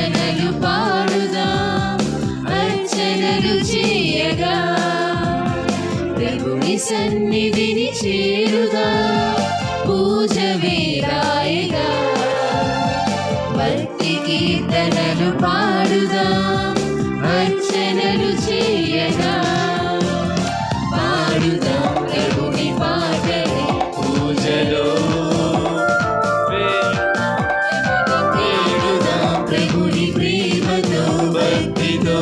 కీర్తనలు పాడుదాం, అర్చనలు చేయగా ప్రభుని సన్నిధిని చేరుదాం, పూజ వేలాయగా భక్తి కీర్తనలు పాడుదాం, అర్చనలు చేయగా పాడుదాం ప్రభుని పాటలే పూజలో వేడుదాం ప్రభుని ప్రేమతో భక్తితో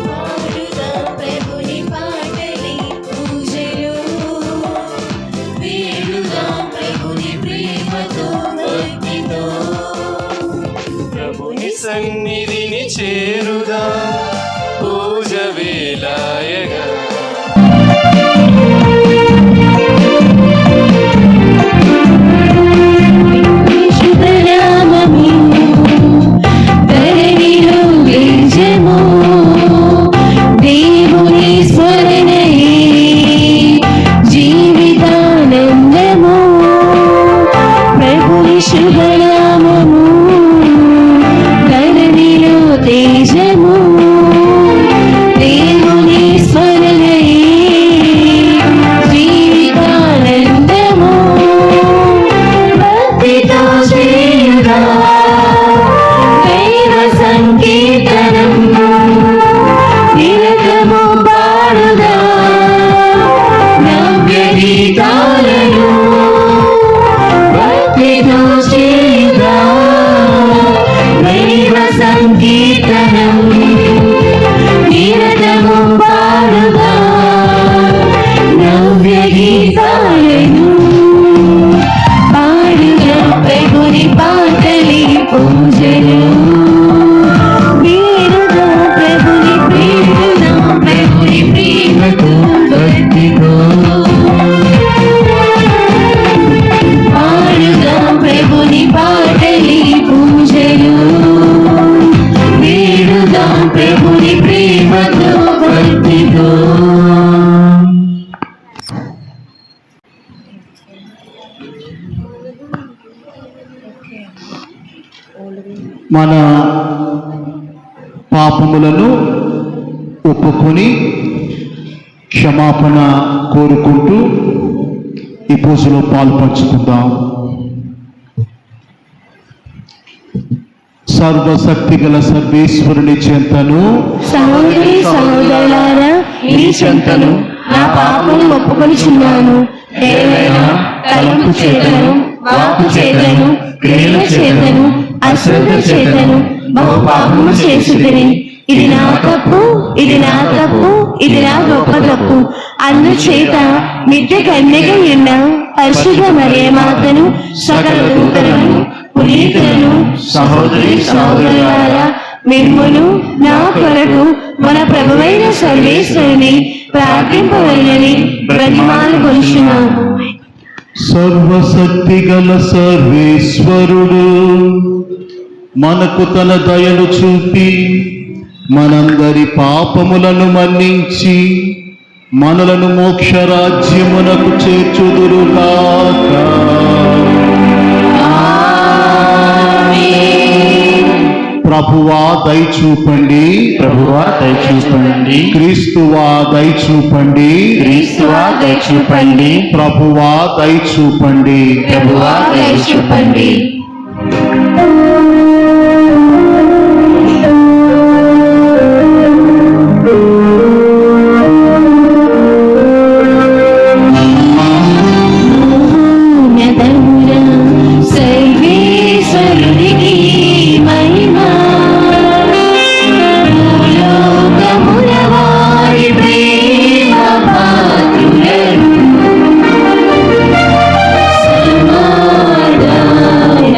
పాడుదాం ప్రభుని పాటలే పూజలో వేడుదాం ప్రభుని ప్రేమతో భక్తితో ప్రభుని సన్నిధిని చేరుదాం, పూజ వేలాయగా మన పాపములను ఒప్పుకొని క్షమాపణ కోరుకుంటూ ఈ పూజలో పాల్పంచుకుందాం. సర్వశక్తి గల సర్వేశ్వరుని చెంతను సహోదరి సహోదరులారా, మీ చెంతను నా పాపము ఒప్పుకొనిచున్నాను. ఏవైనా తలంపు చేతను, వాక్కు చేతను, క్రియల చేతను, అశ్రద్ధ చేతను బహు పాపము చేసితిని. ఇది నా తప్పు, ఇది నా తప్పు, ఇది నా గొప్ప తప్పు. అందుచేత నిత్య కన్యకై ఉన్న పరిశుద్ధ మరియమాతను, సకల దూతలను, పునీతులను, సహోదరి సహోదరులారా, మిమ్మును నా కొరకు మన ప్రభువైన సర్వేశ్వరుని ప్రార్థింపవలెనని బ్రతిమాలుకొనుచున్నాను. సర్వశక్తి గల సర్వేశ్వరుడు మనకు తన దయను చూపి మనందరి పాపములను మన్నించి మనలను మోక్ష రాజ్యమునకు చేర్చుదురుగాక. ప్రభువా దయచూపండి, ప్రభువా దయచూపండి, క్రీస్తువా దయచూపండి, క్రీస్తువా దయచూపండి, ప్రభువా దయచూపండి, ప్రభువా దయచూపండి. సర్వేశ్వరునికి మహిమా, లోకముల వారి ప్రేమ పాత్రులను, సమాధాన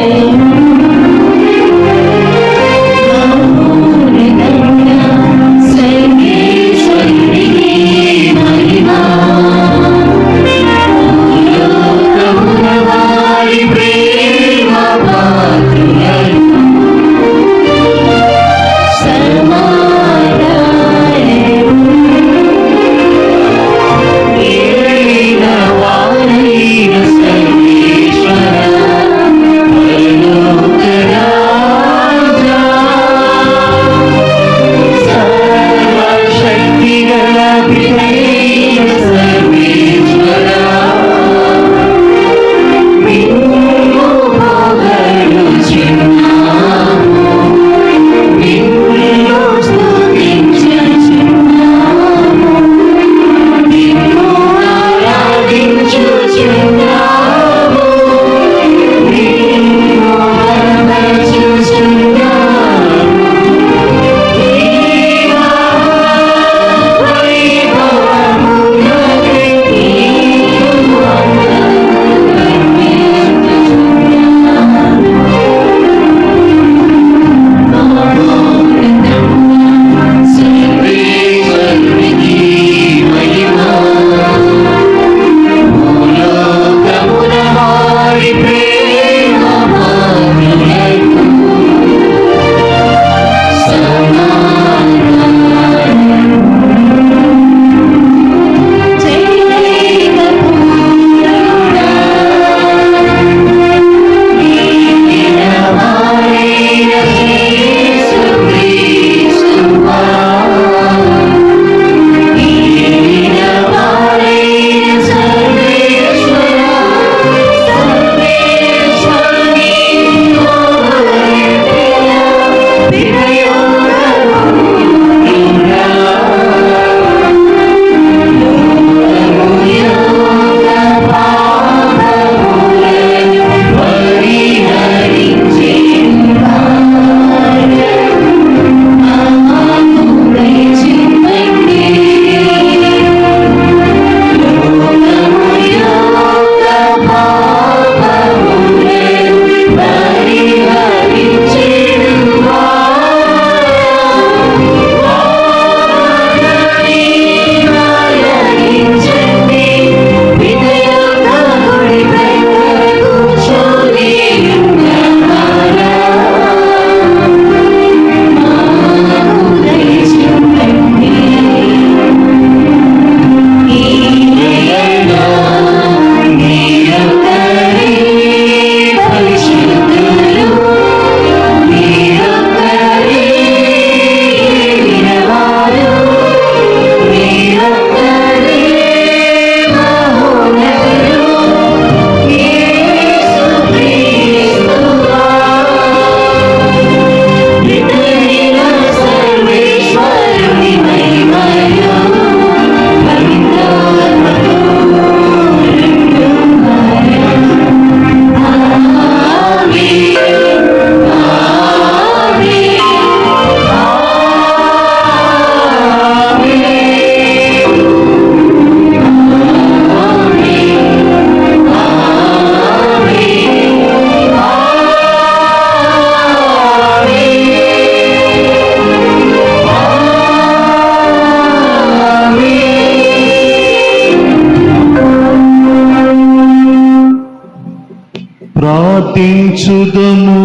ప్రార్థించుదము.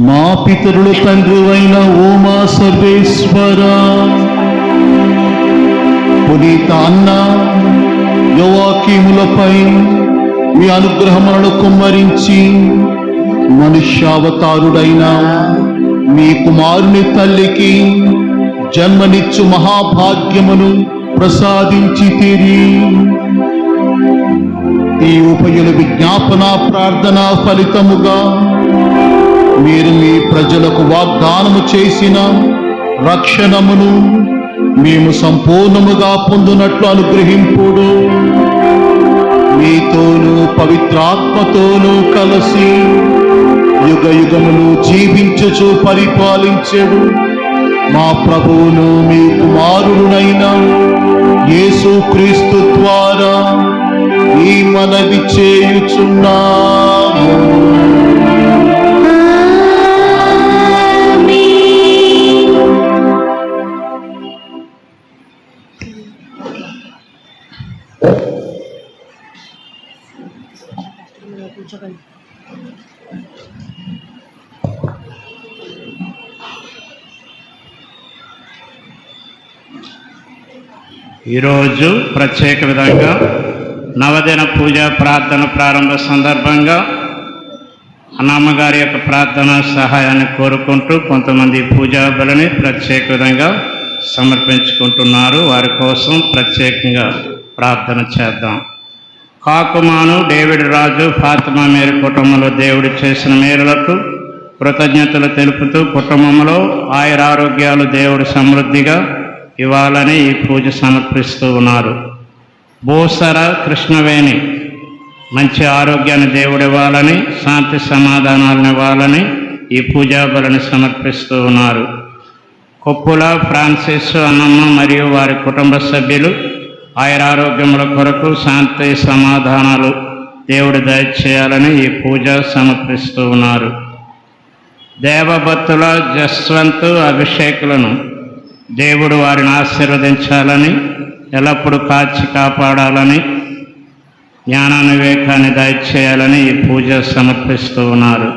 మా పితరుల తండ్రివైన ఓ మా సర్వేశ్వర, పునీత అన్న యోవాకీములపై మీ అనుగ్రహములను కుమ్మరించి మనుష్యావతారుడైన మీ కుమారుని తల్లికి జన్మనిచ్చు మహాభాగ్యమును ప్రసాదించి తీరి ఈ ఉభయుల విజ్ఞాపన ప్రార్థన ఫలితముగా మీరు మీ ప్రజలకు వాగ్దానము చేసిన రక్షణమును మేము సంపూర్ణముగా పొందునట్లు అనుగ్రహింపుడు. మీతోనూ పవిత్రాత్మతోనూ కలిసి యుగ యుగములు జీవించుచు పరిపాలించెడు మా ప్రభువును మీ కుమారుడునైన యేసుక్రీస్తు ద్వారా ఈ మనవి చేయుచున్నాము. ఈరోజు ప్రత్యేక విధంగా నవదిన పూజ ప్రార్థన ప్రారంభ సందర్భంగా అన్నమ్మగారి యొక్క ప్రార్థన సహాయాన్ని కోరుకుంటూ కొంతమంది పూజా బలిని ప్రత్యేక విధంగా సమర్పించుకుంటున్నారు. వారి కోసం ప్రత్యేకంగా ప్రార్థన చేద్దాం. కాకుమాను డేవిడ్ రాజు ఫాతిమా మేరీ కుటుంబంలో దేవుడు చేసిన మేలులకు కృతజ్ఞతలు తెలుపుతూ కుటుంబంలో ఆయురారోగ్యాలు దేవుడు సమృద్ధిగా ఇవ్వాలని ఈ పూజ సమర్పిస్తూ ఉన్నారు. భూసర కృష్ణవేణి మంచి ఆరోగ్యాన్ని దేవుడు ఇవ్వాలని, శాంతి సమాధానాలను ఇవ్వాలని ఈ పూజా బలిని సమర్పిస్తూ ఉన్నారు. కొప్పుల ఫ్రాన్సిస్ అన్నమ్మ మరియు వారి కుటుంబ సభ్యులు ఆయురారోగ్యముల కొరకు శాంతి సమాధానాలు దేవుడు దయచేయాలని ఈ పూజ సమర్పిస్తూ ఉన్నారు. దేవభక్తుల జస్వంత్ అభిషేకులను దేవుడు వారిని ఆశీర్వదించాలని, ఎల్లప్పుడూ కాచి కాపాడాలని, జ్ఞాన వివేకాన్ని దయచేయాలని ఈ పూజ సమర్పిస్తూ ఉన్నారు.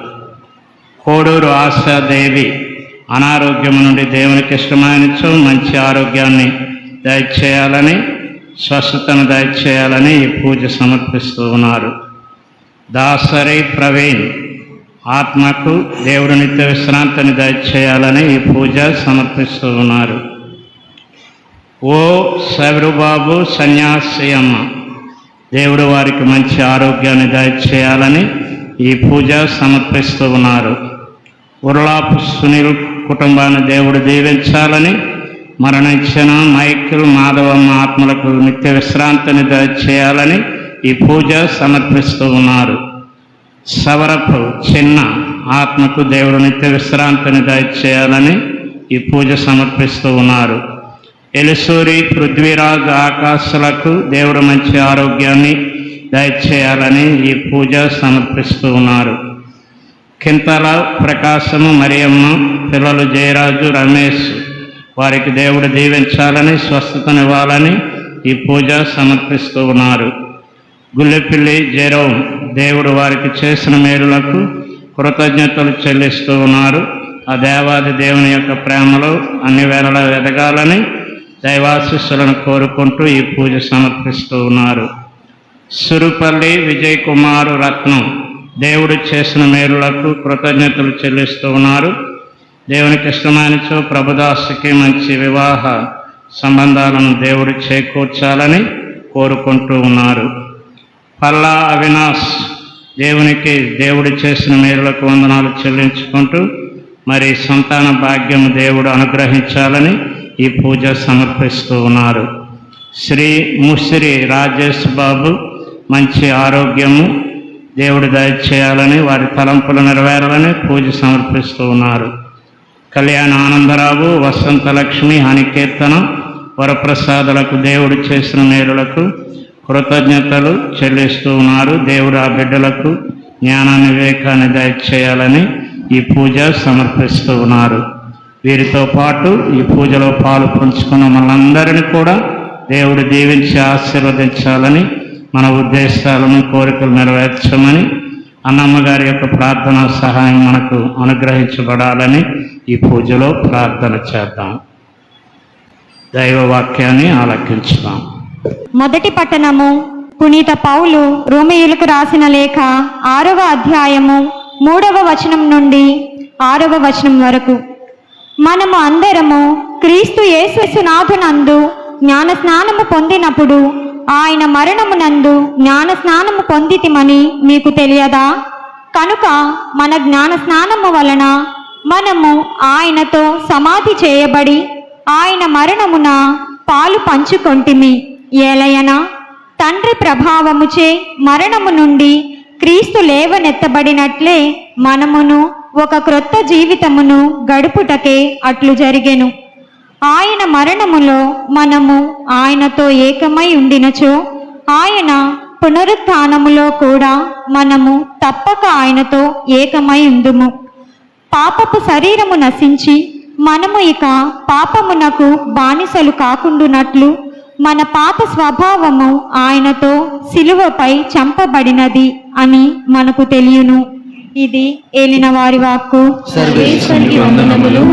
కోడూరు ఆశాదేవి అనారోగ్యం నుండి దేవునికి ఇష్టమైనచో మంచి ఆరోగ్యాన్ని దయచేయాలని, స్వస్థతను దయచేయాలని ఈ పూజ సమర్పిస్తూ ఉన్నారు. దాసరి ప్రవీణ్ ఆత్మకు దేవుడు నిత్య విశ్రాంతిని దయచేయాలని ఈ పూజ సమర్పిస్తూ ఉన్నారు. ఓ సవిరుబాబు సన్యాసి అమ్మ దేవుడు వారికి మంచి ఆరోగ్యాన్ని దయచేయాలని ఈ పూజ సమర్పిస్తూ ఉన్నారు. ఉర్లాపు సునీల్ కుటుంబాన్ని దేవుడు దీవించాలని, మరణించిన మైకిల్ మాధవమ్మ ఆత్మలకు నిత్య విశ్రాంతిని దయచేయాలని ఈ పూజ సమర్పిస్తూ ఉన్నారు. సవరపు చిన్న ఆత్మకు దేవుడు నిత్య విశ్రాంతిని దయచేయాలని ఈ పూజ సమర్పిస్తూ ఉన్నారు. ఎలిసూరి పృథ్వీరాజ్ ఆకాశాలకు దేవుడు మంచి ఆరోగ్యాన్ని దయచేయాలని ఈ పూజ సమర్పిస్తూ ఉన్నారు. కింతల ప్రకాశము మరియమ్మ పిల్లలు జయరాజు రమేష్ వారికి దేవుడు దీవించాలని, స్వస్థతనివ్వాలని ఈ పూజ సమర్పిస్తూ ఉన్నారు. గుల్లెపిల్లి జెరోమ్ దేవుడు వారికి చేసిన మేలులకు కృతజ్ఞతలు చెల్లిస్తూ ఉన్నారు. ఆ దేవాది దేవుని యొక్క ప్రేమలో అన్ని వేళలా ఎదగాలని దైవాశీస్సులను కోరుకుంటూ ఈ పూజ సమర్పిస్తూ ఉన్నారు. సురుపల్లి విజయ్ కుమార్ రత్నం దేవుడు చేసిన మేలులకు కృతజ్ఞతలు చెల్లిస్తూ ఉన్నారు. దేవునికి ఇష్టమైనచో ప్రభుదాసుకి మంచి వివాహ సంబంధాలను దేవుడు చేకూర్చాలని కోరుకుంటూ ఉన్నారు. పల్లా అవినాష్ దేవునికి దేవుడు చేసిన మేలులకు వందనాలు చెల్లించుకుంటూ మరి సంతాన భాగ్యము దేవుడు అనుగ్రహించాలని ఈ పూజ సమర్పిస్తూ ఉన్నారు. శ్రీ ముసిరి రాజేష్ బాబు మంచి ఆరోగ్యము దేవుడు దయచేయాలని, వారి తలంపులు నెరవేరాలని పూజ సమర్పిస్తూ ఉన్నారు. కళ్యాణ ఆనందరావు, వసంతలక్ష్మి, హనికీర్తన, వరప్రసాదులకు దేవుడు చేసిన మేలులకు కృతజ్ఞతలు చెల్లిస్తూ ఉన్నారు. దేవుడు ఆ బిడ్డలకు జ్ఞానాన్ని వివేకాన్ని దయచేయాలని ఈ పూజ సమర్పిస్తూ ఉన్నారు. వీరితో పాటు ఈ పూజలో పాలు పంచుకున్న మనందరినీ కూడా దేవుడు దీవించి ఆశీర్వదించాలని మన ఉద్దేశాలను కోరికలు నెరవేర్చమని అన్నమ్మ గారి యొక్క ప్రార్థన సహాయం మనకు అనుగ్రహించబడాలని ఈ పూజలో ప్రార్థన చేద్దాం. దైవ వాక్యాన్ని ఆలకించుదాం. మొదటి పట్టణము పునీత పౌలు రోమీయులకు రాసిన లేఖ 6వ అధ్యాయము 3వ వచనం నుండి 6వ వచనం వరకు. మనము అందరము క్రీస్తు యేసునాథునందు జ్ఞాన స్నానము పొందినప్పుడు ఆయన మరణమునందు జ్ఞాన స్నానము పొందితిమని మీకు తెలియదా? కనుక మన జ్ఞాన స్నానము వలన మనము ఆయనతో సమాధి చేయబడి ఆయన మరణమున పాలు పంచుకొంటిమి. ఏలయనా తండ్రి ప్రభావముచే మరణము నుండి క్రీస్తు లేవనెత్తబడినట్లే మనమును ఒక క్రొత్త జీవితమును గడుపుటకే అట్లు జరిగెను. ఆయన మరణములో మనము ఆయనతో ఏకమై ఉండినచో ఆయన పునరుత్థానములో కూడా మనము తప్పక ఆయనతో ఏకమై ఉందుము. పాపపు శరీరము నశించి మనము ఇక పాపమునకు బానిసలు కాకుండునట్లు మన పాత స్వభావము ఆయనతో సిలువపై చంపబడినది అని మనకు తెలియను. ఇది ఏలిన వారి వాక్కు. సర్వేశ్వరునికి వందనములు.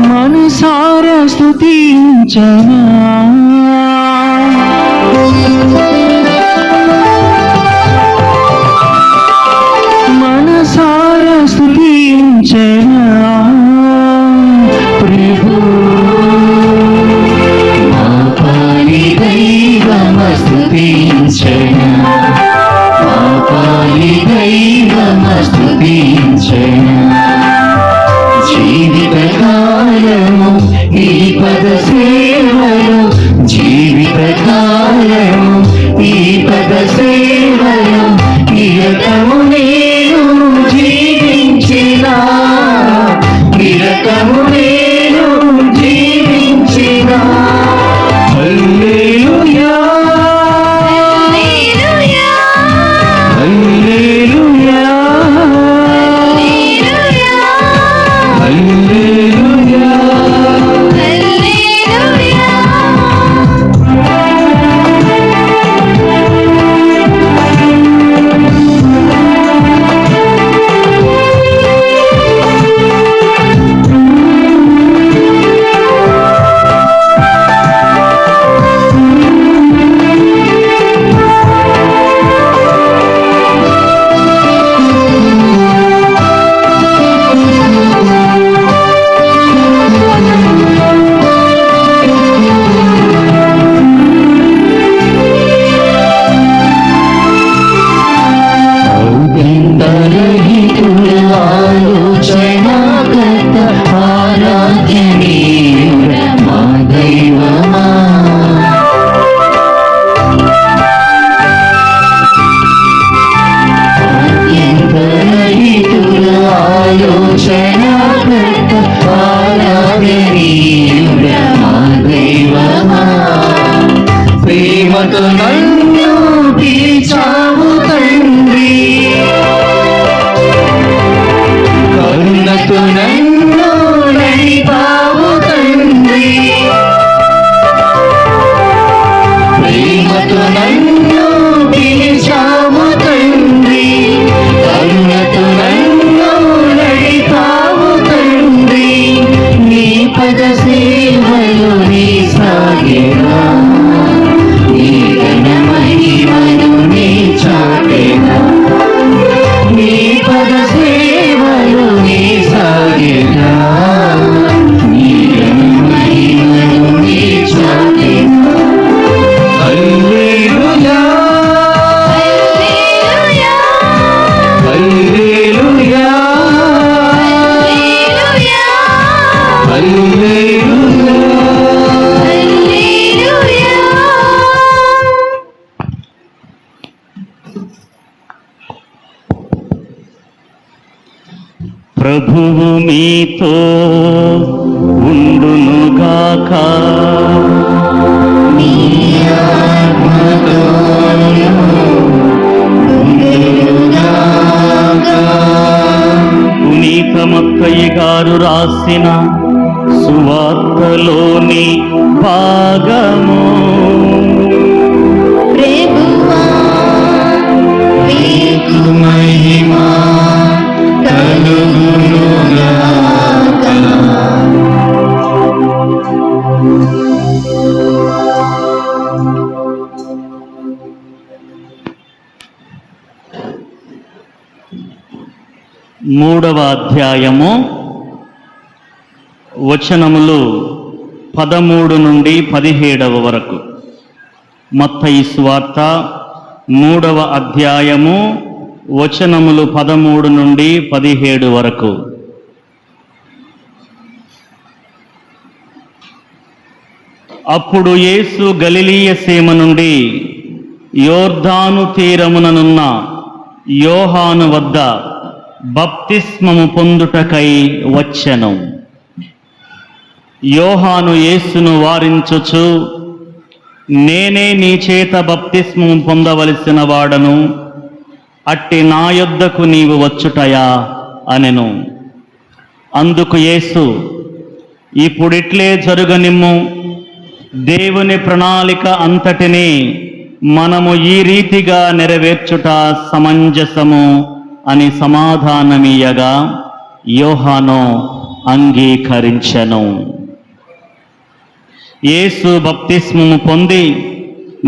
మనసారా స్తుతించనా మనసారా స్తుతించనా ప్రభు మా పాలి దైవము స్తుతించెను, మా పాలి దైవము స్తుతించెను. జీవితకాలము ఈ పద సేవలో, జీవితకాలము ఈ పద సేవలో నిరతము నేను జీవించినా, నిరతము నేను జీవించినా. హల్లెలూయా హల్లెలూయా హల్లెలూయా. ఔదండరహితుల ఆలోచనాకర్త ఆరాధ్యనీయుడ మా దైవమా. అత్యంతరహితుల ఆలోచనాకర్త ఆరాధ్యనీయుడ మా దైవమా. ప్రేమతో నన్ను పిలిచావు తండ్రి, కరుణతో నన్ను నడిపావు తండ్రి. ప్రేమతో నన్ను పిలిచావు తండ్రి, కరుణతో నన్ను నడిపావు తండ్రి. నీ పద సేవలో నీ సాగేనా, నీ ఘన మహిమను నీ చాటెనా. నీ పద సేవలో నీ సాగేనా, నీ ఘన మహిమను నీ చాటెనా. హల్లెలూయా హల్లెలూయా హల్లెలూయా. ప్రభువు మీతో ఉండునుగా. పునీత మత్తయి గారు రాసిన సువార్తలోని భాగము. ప్రభువా నీకు మహిమ కలుగునుగాక. మూడవ అధ్యాయము వచనములు 13 నుండి 17 వరకు. మత్తయి సువార్త 3వ అధ్యాయము వచనములు 13 నుండి 17 వరకు. అప్పుడు యేసు గలిలీయ సీమ నుండి యోర్దాను తీరముననున్న యోహాను వద్ద బప్తిస్మము పొందుటకై వచ్చెను. యోహాను యేసును వారించుచు, నేనే నీ చేత బప్తిస్మము పొందవలసిన వాడను, అట్టి నా యొద్దకు నీవు వచ్చుటయా అనెను. అందుకు యేసు, ఇప్పుడిట్లే జరుగనిమ్ము, దేవుని ప్రణాళిక అంతటినీ మనము ఈ రీతిగా నెరవేర్చుట సమంజసము అని సమాధానమియ్యగా యోహాను అంగీకరించెను. యేసు బప్తిస్మము పొంది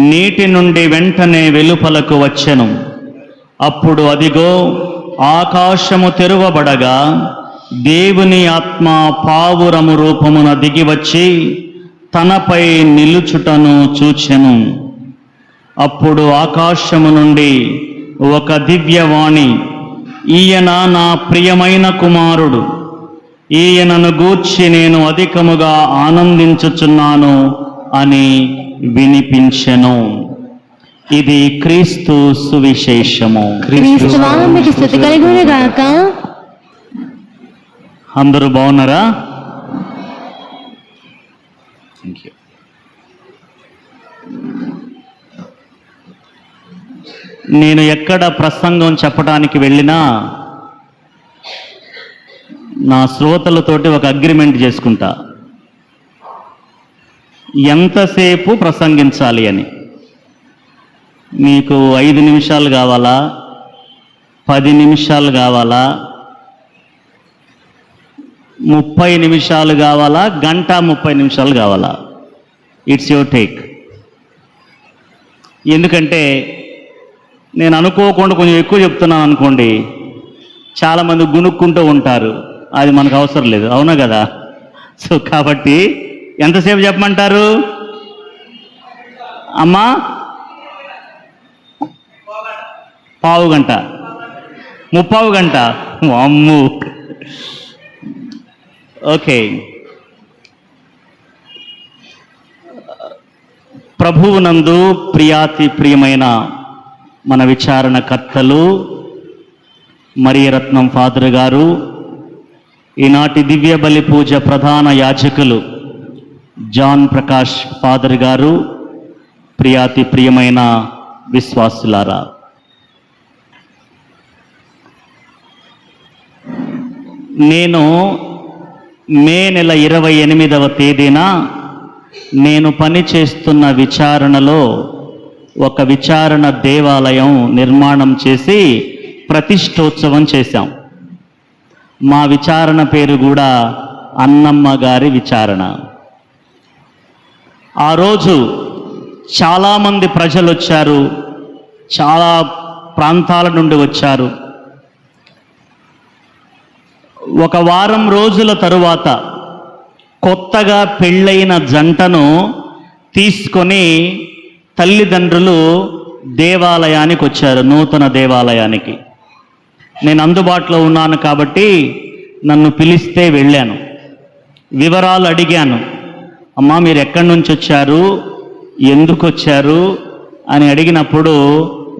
నీటి నుండి వెంటనే వెలుపలకు వచ్చెను. అప్పుడు అదిగో ఆకాశము తెరువబడగా దేవుని ఆత్మ పావురము రూపమున దిగివచ్చి తనపై నిలుచుటను చూచెను. అప్పుడు ఆకాశము నుండి ఒక దివ్యవాణి, ఈయన నా ప్రియమైన కుమారుడు, ఈయనను గూర్చి నేను అధికముగా ఆనందించుచున్నాను అని వినిపించెను. ఇది క్రీస్తు సువిశేషము. క్రీస్తువా మీకు స్తుతి కలుగునుగాక. అందరూ బాగున్నారా? నేను ఎక్కడ ప్రసంగం చెప్పడానికి వెళ్ళినా నా శ్రోతలతోటి ఒక అగ్రిమెంట్ చేసుకుంటా, ఎంతసేపు ప్రసంగించాలి అని. మీకు 5 నిమిషాలు కావాలా, 10 నిమిషాలు కావాలా, 30 నిమిషాలు కావాలా, గంట 30 నిమిషాలు కావాలా? It's your take. ఎందుకంటే నేను అనుకోకుండా కొంచెం ఎక్కువ చెప్తున్నాను అనుకోండి, చాలామంది గునుక్కుంటూ ఉంటారు, అది మనకు అవసరం లేదు, అవునా కదా? సో కాబట్టి ఎంతసేపు చెప్పమంటారు అమ్మా? పావు గంట, 30 గంట, అమ్ము. ఓకే. ప్రభువునందు ప్రియాతి ప్రియమైన మన విచారణకర్తలు మరియరత్నం ఫాదర్ గారు, ఈనాటి దివ్య బలి పూజ ప్రధాన యాజకులు జాన్ ప్రకాష్ ఫాదర్ గారు, ప్రియాతి ప్రియమైన విశ్వాసులారా, నేను మే నెల 28వ తేదీన నేను పనిచేస్తున్న విచారణలో ఒక విచారణ దేవాలయం నిర్మాణం చేసి ప్రతిష్టోత్సవం చేశాం. మా విచారణ పేరు కూడా అన్నమ్మ గారి విచారణ. ఆ రోజు చాలామంది ప్రజలు వచ్చారు, చాలా ప్రాంతాల నుండి వచ్చారు. ఒక వారం రోజుల తరువాత కొత్తగా పెళ్ళైన జంటను తీసుకొని తల్లిదండ్రులు దేవాలయానికి వచ్చారు, నూతన దేవాలయానికి. నేను అందుబాటులో ఉన్నాను కాబట్టి నన్ను పిలిస్తే వెళ్ళాను. వివరాలు అడిగాను. అమ్మా మీరు ఎక్కడి నుంచి వచ్చారు, ఎందుకు వచ్చారు అని అడిగినప్పుడు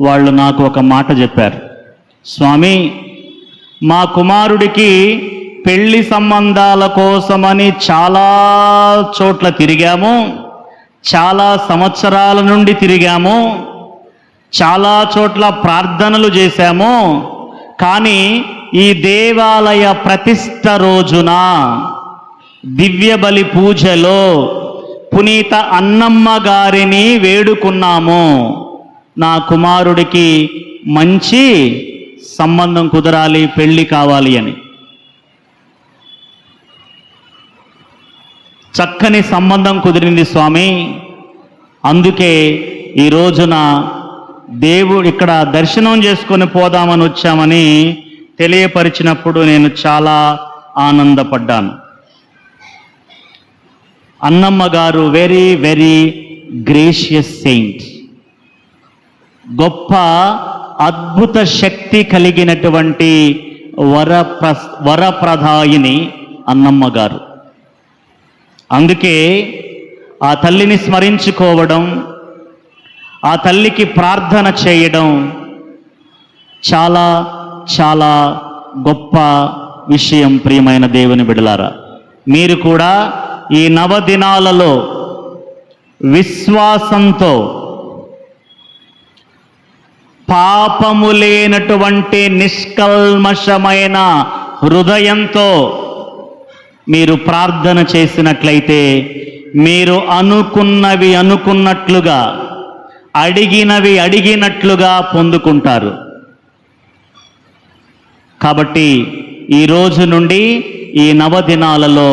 వాళ్ళు నాకు ఒక మాట చెప్పారు. స్వామి, మా కుమారుడికి పెళ్లి సంబంధాల కోసమని చాలా చోట్ల తిరిగాము, చాలా సంవత్సరాల నుండి తిరిగాము, చాలా చోట్ల ప్రార్థనలు చేశాము. కానీ ఈ దేవాలయ ప్రతిష్ఠ రోజున దివ్య బలి పూజలో పునీత అన్నమ్మ గారిని వేడుకున్నాము, నా కుమారుడికి మంచి సంబంధం కుదరాలి, పెళ్లి కావాలి అని. చక్కని సంబంధం కుదిరింది స్వామి. అందుకే ఈ రోజున దేవుడు ఇక్కడ దర్శనం చేసుకొని పోదామని వచ్చామని తెలియపరిచినప్పుడు నేను చాలా ఆనందపడ్డాను. అన్నమ్మ గారు వెరీ వెరీ గ్రేషియస్ సెయింట్, గొప్ప అద్భుత శక్తి కలిగినటువంటి వరప్రదాయిని అన్నమ్మ గారు. అందుకే ఆ తల్లిని స్మరించుకోవడం, ఆ తల్లికి ప్రార్థన చేయడం చాలా చాలా గొప్ప విషయం. ప్రియమైన దేవుని బిడ్డలారా, మీరు కూడా ఈ నవదినాలలో విశ్వాసంతో, పాపము లేనటువంటి నిష్కల్మషమైన హృదయంతో మీరు ప్రార్థన చేసినట్లయితే మీరు అనుకున్నవి అనుకున్నట్లుగా, అడిగినవి అడిగినట్లుగా పొందుకుంటారు. కాబట్టి ఈ రోజు నుండి ఈ నవదినాలలో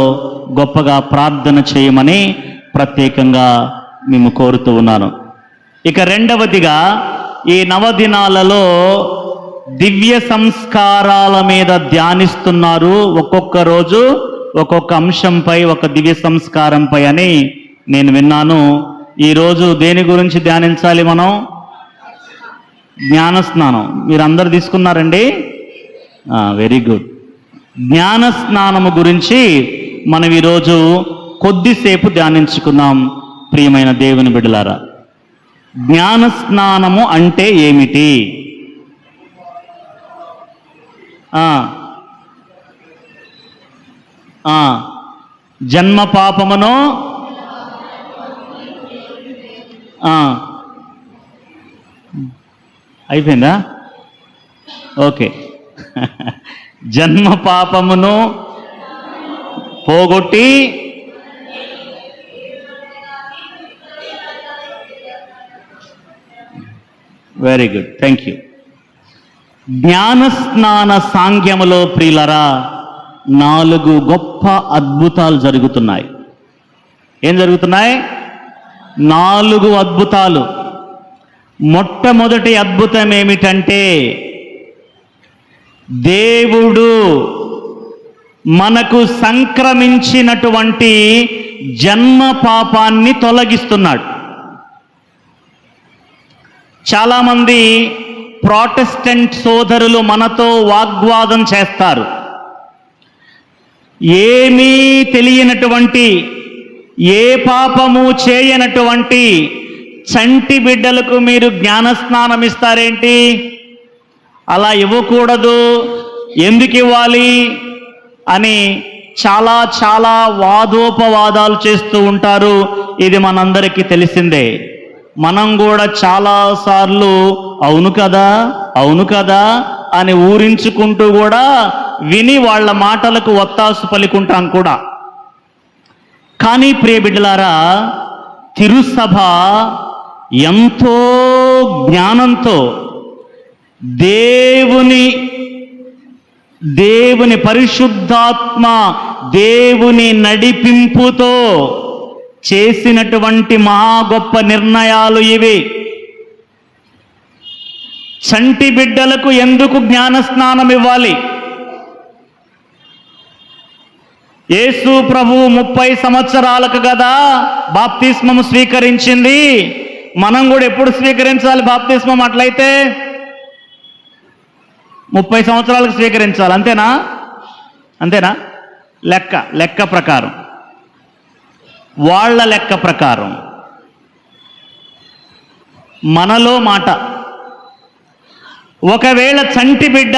గొప్పగా ప్రార్థన చేయమని ప్రత్యేకంగా మేము కోరుతూ ఉన్నాను. ఇక రెండవదిగా, ఈ నవదినాలలో దివ్య సంస్కారాల మీద ధ్యానిస్తున్నారు. ఒక్కొక్క రోజు ఒక్కొక్క అంశంపై, ఒక దివ్య సంస్కారంపై అని నేను విన్నాను. ఈరోజు దేని గురించి ధ్యానించాలి మనం? జ్ఞానస్నానం. మీరు అందరు తీసుకున్నారండి? Very good. జ్ఞానస్నానము గురించి మనం ఈరోజు కొద్దిసేపు ధ్యానించుకున్నాం. ప్రియమైన దేవుని బిడ్డలారా, జ్ఞానస్నానము అంటే ఏమిటి? జన్మ పాపమును అయిపోయిందా? ఓకే. జన్మ పాపమును పోగొట్టి వెరీ గుడ్, థ్యాంక్ యూ. జ్ఞానస్నాన సాంగ్యములో ప్రియులరా 4 గొప్ప అద్భుతాలు జరుగుతున్నాయి. ఏం జరుగుతున్నాయి? 4 అద్భుతాలు. మొట్టమొదటి అద్భుతం ఏమిటంటే, దేవుడు మనకు సంక్రమించినటువంటి జన్మ పాపాన్ని తొలగిస్తున్నాడు. చాలామంది ప్రొటెస్టెంట్ సోదరులు మనతో వాగ్వాదం చేస్తారు. ఏమీ తెలియనటువంటి, ఏ పాపము చేయనటువంటి చంటి బిడ్డలకు మీరు జ్ఞానస్నానం ఇస్తారేంటి? అలా ఇవ్వకూడదు, ఎందుకు ఇవ్వాలి అని చాలా చాలా వాదోపవాదాలు చేస్తూ ఉంటారు. ఇది మనందరికీ తెలిసిందే. మనం కూడా చాలాసార్లు అవును కదా, అవును కదా అని ఊరించుకుంటూ కూడా విని వాళ్ళ మాటలకు ఒత్తాసు పలుకుంటాం కూడా. కానీ ప్రియ బిడ్డలారా, తిరుసభ ఎంతో జ్ఞానంతో దేవుని పరిశుద్ధాత్మ దేవుని నడిపింపుతో చేసినటువంటి మహా గొప్ప నిర్ణయాలు ఇవి. చంటి బిడ్డలకు ఎందుకు జ్ఞానస్నానం ఇవ్వాలి? యేసు ప్రభువు 30 సంవత్సరాలకు కదా బాప్తిస్మము స్వీకరించింది. మనం కూడా ఎప్పుడు స్వీకరించాలి బాప్తిస్మం? అట్లయితే 30 సంవత్సరాలకు స్వీకరించాలి. అంతేనా? అంతేనా? లెక్క ప్రకారం, వాళ్ళ లెక్క ప్రకారం. మనలో మాట, ఒకవేళ చంటి బిడ్డ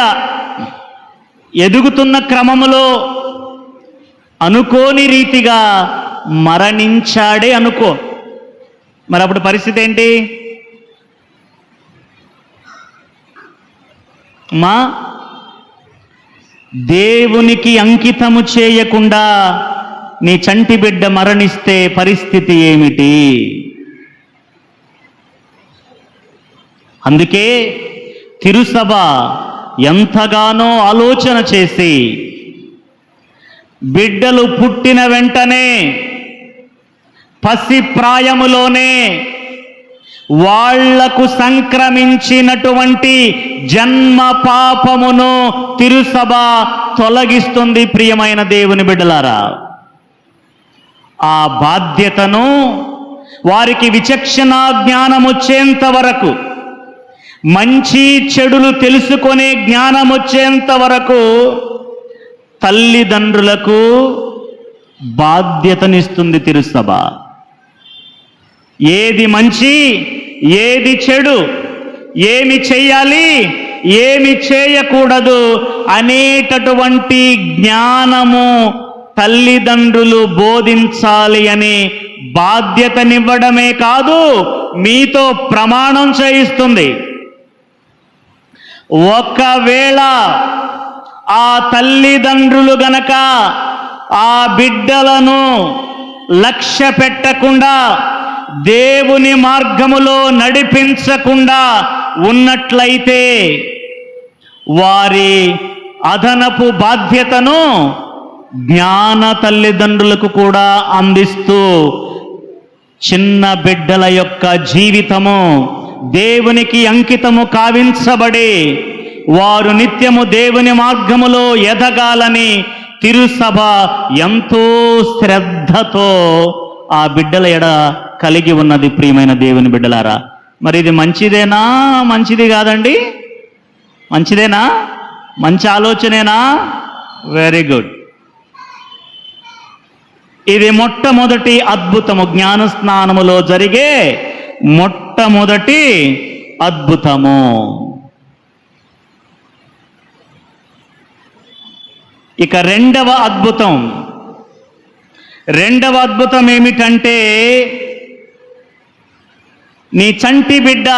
ఎదుగుతున్న క్రమములో అనుకోని రీతిగా మరణించాడే అనుకో, మరి అప్పుడు పరిస్థితి ఏంటి? మా దేవునికి అంకితము చేయకుండా నీ చంటి బిడ్డ మరణిస్తే పరిస్థితి ఏమిటి? అందుకే తిరుసభ ఎంతగానో ఆలోచన చేసి బిడ్డలు పుట్టిన వెంటనే పసి ప్రాయములోనే వాళ్లకు సంక్రమించినటువంటి జన్మ పాపమును తిరుసభ తొలగిస్తుంది. ప్రియమైన దేవుని బిడ్డలారా, ఆ బాధ్యతను వారికి విచక్షణ జ్ఞానం వచ్చేంత వరకు, మంచి చెడులు తెలుసుకునే జ్ఞానం వచ్చేంత వరకు తల్లిదండ్రులకు బాధ్యతనిస్తుంది తిరుసభ. ఏది మంచి, ఏది చెడు, ఏమి చెయ్యాలి, ఏమి చేయకూడదు అనేటటువంటి జ్ఞానము తల్లిదండ్రులు బోధించాలి అని బాధ్యతనివ్వడమే కాదు, మీతో ప్రమాణం చేయిస్తుంది. ఒకవేళ ఆ తల్లిదండ్రులు గనక ఆ బిడ్డలను లక్ష్య పెట్టకుండా దేవుని మార్గములో నడిపించకుండా ఉన్నట్లయితే వారి అదనపు బాధ్యతను జ్ఞాన తల్లిదండ్రులకు కూడా అందిస్తూ చిన్న బిడ్డల యొక్క జీవితము దేవునికి అంకితము కావించబడి వారు నిత్యము దేవుని మార్గములో ఎదగాలని తిరుసభ ఎంతో శ్రద్ధతో ఆ బిడ్డల ఎడ కలిగి ఉన్నది. ప్రియమైన దేవుని బిడ్డలారా, మరి ఇది మంచిదేనా? మంచిది కాదండి? మంచిదేనా? మంచి ఆలోచనేనా? Very good. ఇది మొట్టమొదటి అద్భుతము, జ్ఞాన స్నానములో జరిగే మొట్టమొదటి అద్భుతము. ఇక రెండవ అద్భుతం ఏమిటంటే, నీ చంటి బిడ్డ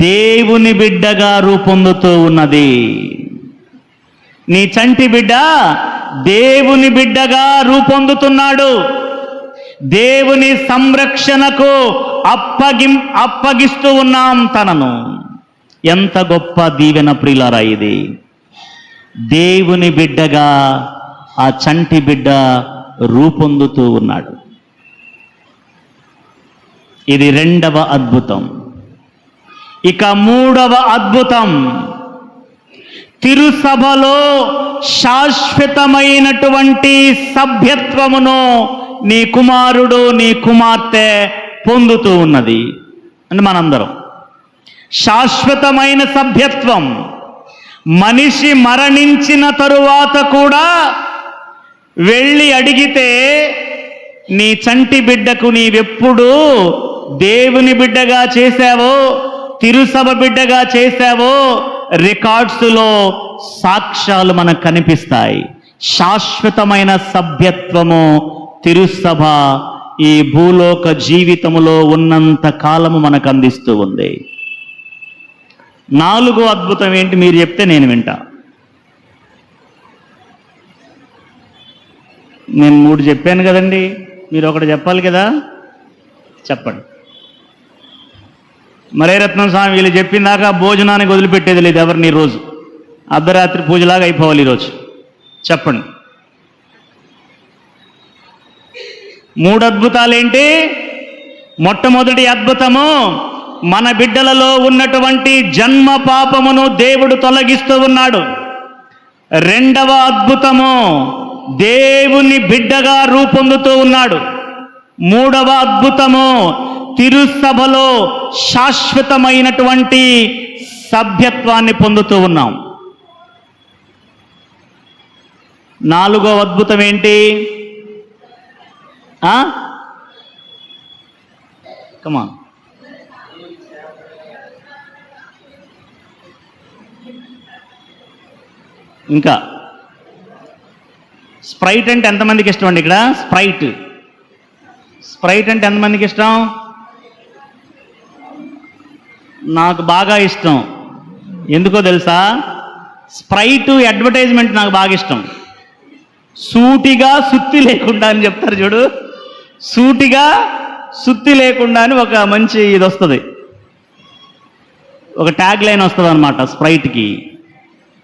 దేవుని బిడ్డగా రూపొందుతూ ఉన్నది. నీ చంటి బిడ్డ దేవుని బిడ్డగా రూపొందుతున్నాడు. దేవుని సంరక్షణకు అప్పగిస్తూ ఉన్నాం తనను. ఎంత గొప్ప దీవెన ప్రియులారా ఇది! దేవుని బిడ్డగా ఆ చంటి బిడ్డ రూపొందుతూ ఉన్నాడు. ఇది రెండవ అద్భుతం. ఇక మూడవ అద్భుతం, తిరుసభలో శాశ్వతమైనటువంటి సభ్యత్వమును నీ కుమారుడు, నీ కుమార్తె పొందుతూ ఉన్నది. అంటే మనందరం శాశ్వతమైన సభ్యత్వం. మనిషి మరణించిన తరువాత కూడా వెళ్ళి అడిగితే, నీ చంటి బిడ్డకు నీవెప్పుడు దేవుని బిడ్డగా చేశావో, తిరుసభ బిడ్డగా చేశావో రికార్డ్స్లో సాక్ష్యాలు మనకు కనిపిస్తాయి. శాశ్వతమైన సభ్యత్వము తిరుసభ ఈ భూలోక జీవితములో ఉన్నంత కాలము మనకు అందిస్తూ ఉంది. నాలుగో అద్భుతం ఏంటి? మీరు చెప్తే నేను వింటా. నేను 3 చెప్పాను కదండి, మీరు ఒకటి చెప్పాలి కదా, చెప్పండి. మరే రత్నం స్వామి వీళ్ళు చెప్పిందాకా భోజనానికి వదిలిపెట్టేది లేదు ఎవరిని. రోజు అర్ధరాత్రి పూజలాగా అయిపోవాలి ఈరోజు. చెప్పండి. 3 అద్భుతాలేంటి? మొట్టమొదటి అద్భుతము, మన బిడ్డలలో ఉన్నటువంటి జన్మ పాపమును దేవుడు తొలగిస్తూ ఉన్నాడు. రెండవ అద్భుతము, దేవుని బిడ్డగా రూపొందుతూ ఉన్నాడు. మూడవ అద్భుతము, తిరుసభలో శాశ్వతమైనటువంటి సభ్యత్వాన్ని పొందుతూ ఉన్నాం. నాలుగో అద్భుతం ఏంటి? కమాన్. ఇంకా స్ప్రైట్ అంటే ఎంతమందికి ఇష్టం అండి? ఇక్కడ స్ప్రైట్ అంటే ఎంతమందికి ఇష్టం? నాకు బాగా ఇష్టం. ఎందుకో తెలుసా? స్ప్రైట్ అడ్వర్టైజ్మెంట్ నాకు బాగా ఇష్టం. సూటిగా సుత్తి లేకుండా అని చెప్తారు చూడు, సూటిగా సుత్తి లేకుండా అని ఒక మంచి ఇది వస్తుంది, ఒక ట్యాగ్ లైన్ వస్తుంది అనమాట స్ప్రైట్కి.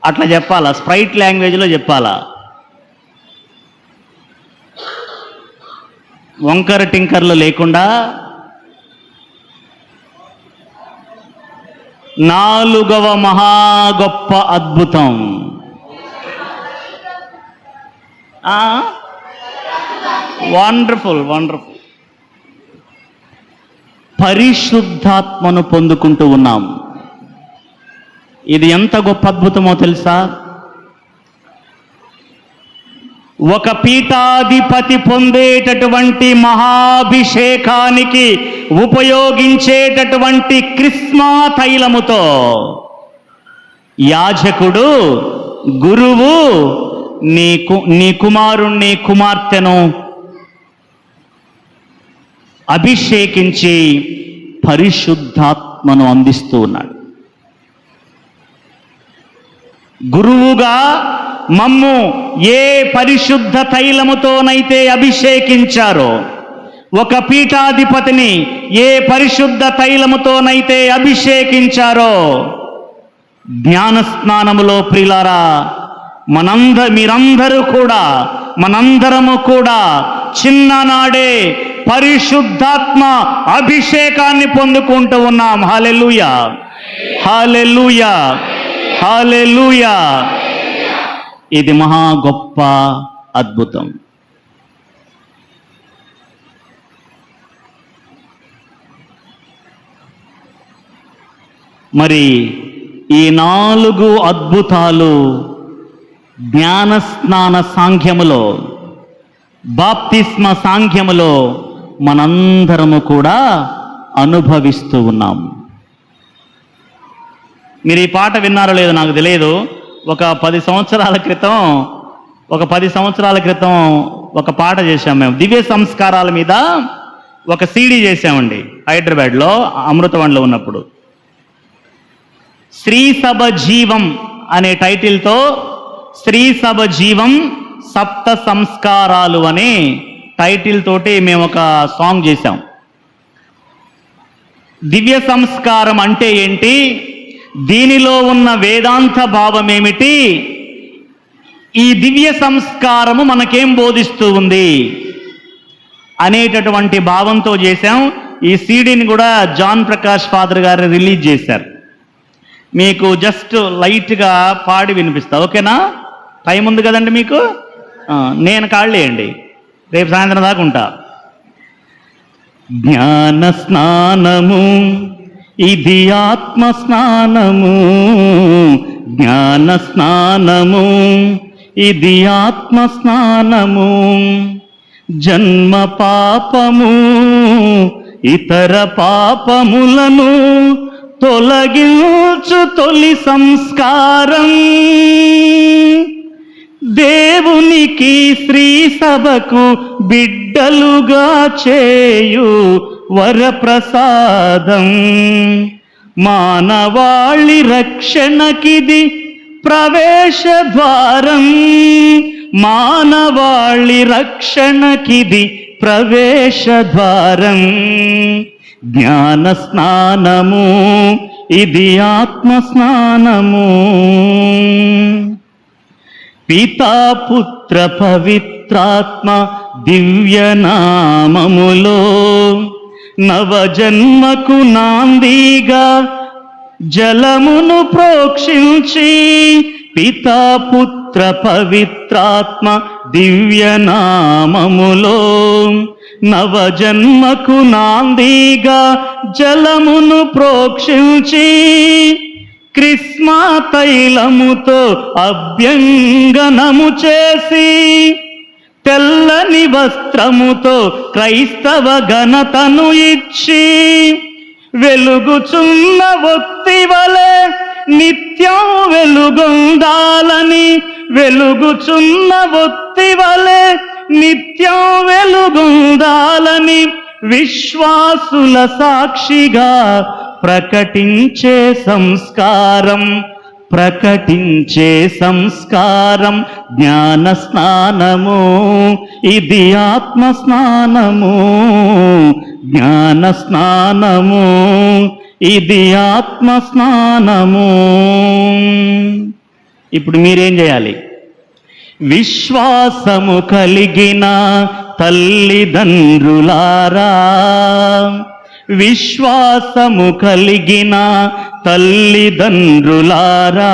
అట్లా చెప్పాలా, స్ప్రైట్ లాంగ్వేజ్లో చెప్పాలా. వంకర టింకర్లు లేకుండా 4వ మహా గొప్ప అద్భుతం. వండర్ఫుల్. పరిశుద్ధాత్మను పొందుకుంటూ ఉన్నాం. ఇది ఎంత గొప్ప అద్భుతమో తెలుసా? ఒక పీఠాధిపతి పొందేటటువంటి మహాభిషేకానికి ఉపయోగించేటటువంటి క్రిస్మా తైలముతో యాజకుడు, గురువు నీ కుమారుణ్ణి, కుమార్తెను అభిషేకించి పరిశుద్ధాత్మను అందిస్తూ ఉన్నాడు. గురువుగా మమ్ము ఏ పరిశుద్ధ తైలముతోనైతే అభిషేకించారో, ఒక పీఠాధిపతిని ఏ పరిశుద్ధ తైలముతోనైతే అభిషేకించారో, జ్ఞాన స్నానములో ప్రియులారా మనందరము కూడా చిన్ననాడే పరిశుద్ధాత్మ అభిషేకాన్ని పొందుకుంటూ ఉన్నాం. హల్లెలూయా, హల్లెలూయా, హల్లెలూయా. ఇది మహా గొప్ప అద్భుతం. మరి ఈ 4 అద్భుతాలు జ్ఞానస్నాన సాంఖ్యములో, బాప్తిస్మ సాంఖ్యములో మనందరము కూడా అనుభవిస్తూ ఉన్నాం. మీరు ఈ పాట విన్నారో లేదో నాకు తెలియదు. ఒక 10 సంవత్సరాల క్రితం ఒక పాట చేశాం మేము. దివ్య సంస్కారాల మీద ఒక సీడీ చేశామండి హైదరాబాద్లో, అమృతవన్లో ఉన్నప్పుడు. శ్రీ సభ జీవం అనే టైటిల్తో శ్రీ సభ జీవం సప్త సంస్కారాలు అనే టైటిల్ తోటి మేము ఒక సాంగ్ చేశాం. దివ్య సంస్కారం అంటే ఏంటి, దీనిలో ఉన్న వేదాంత భావం ఏమిటి, ఈ దివ్య సంస్కారము మనకేం బోధిస్తూ ఉంది అనేటటువంటి భావంతో చేశాం. ఈ సీడీని కూడా జాన్ ప్రకాష్ ఫాదర్ గారు రిలీజ్ చేశారు. మీకు జస్ట్ లైట్గా పాడి వినిపిస్తా, ఓకేనా? టైం ఉంది కదండి మీకు. నేను కాళ్ళేయండి, రేపు సాయంత్రం దాకా ఉంటా. జ్ఞాన స్నానము ఇది ఆత్మ స్నానము, జ్ఞాన స్నానము ఇది ఆత్మ స్నానము, జన్మ పాపము ఇతర పాపములను తొలగించు తొలి సంస్కారం, దేవునికి శ్రీ సభకు బిడ్డలుగా చేయు వరప్రసాదం, మానవాళి రక్షణకిది ప్రవేశ ద్వారం, మానవాళి రక్షణకిది ప్రవేశ ద్వారం, జ్ఞాన స్నానము ఇది ఆత్మ స్నానము. పితా పుత్ర పవిత్రాత్మ దివ్యనామములో నవజన్మకు నాందిగా జలమును ప్రోక్షించి, పితా పుత్ర పవిత్రాత్మ దివ్యనామములో నవజన్మకు నాందిగా జలమును ప్రోక్షించి, క్రిస్మా తైలముతో అభ్యంగనము చేసి, తెల్లని వస్త్రముతో క్రైస్తవ ఘనతను ఇచ్చి, వెలుగుచున్న ఒత్తి వలె నిత్యం వెలుగొందాలని వెలుగుచున్న ఒత్తి వలె నిత్యం వెలుగొందాలని విశ్వాసుల సాక్షిగా ప్రకటించే సంస్కారం జ్ఞాన స్నానము. ఇది ఆత్మ స్నానము, జ్ఞాన స్నానము, ఇది ఆత్మ స్నానము. ఇప్పుడు మీరేం చేయాలి? విశ్వాసము కలిగిన తల్లిదండ్రులారా, విశ్వాసము కలిగిన తల్లిదండ్రులారా,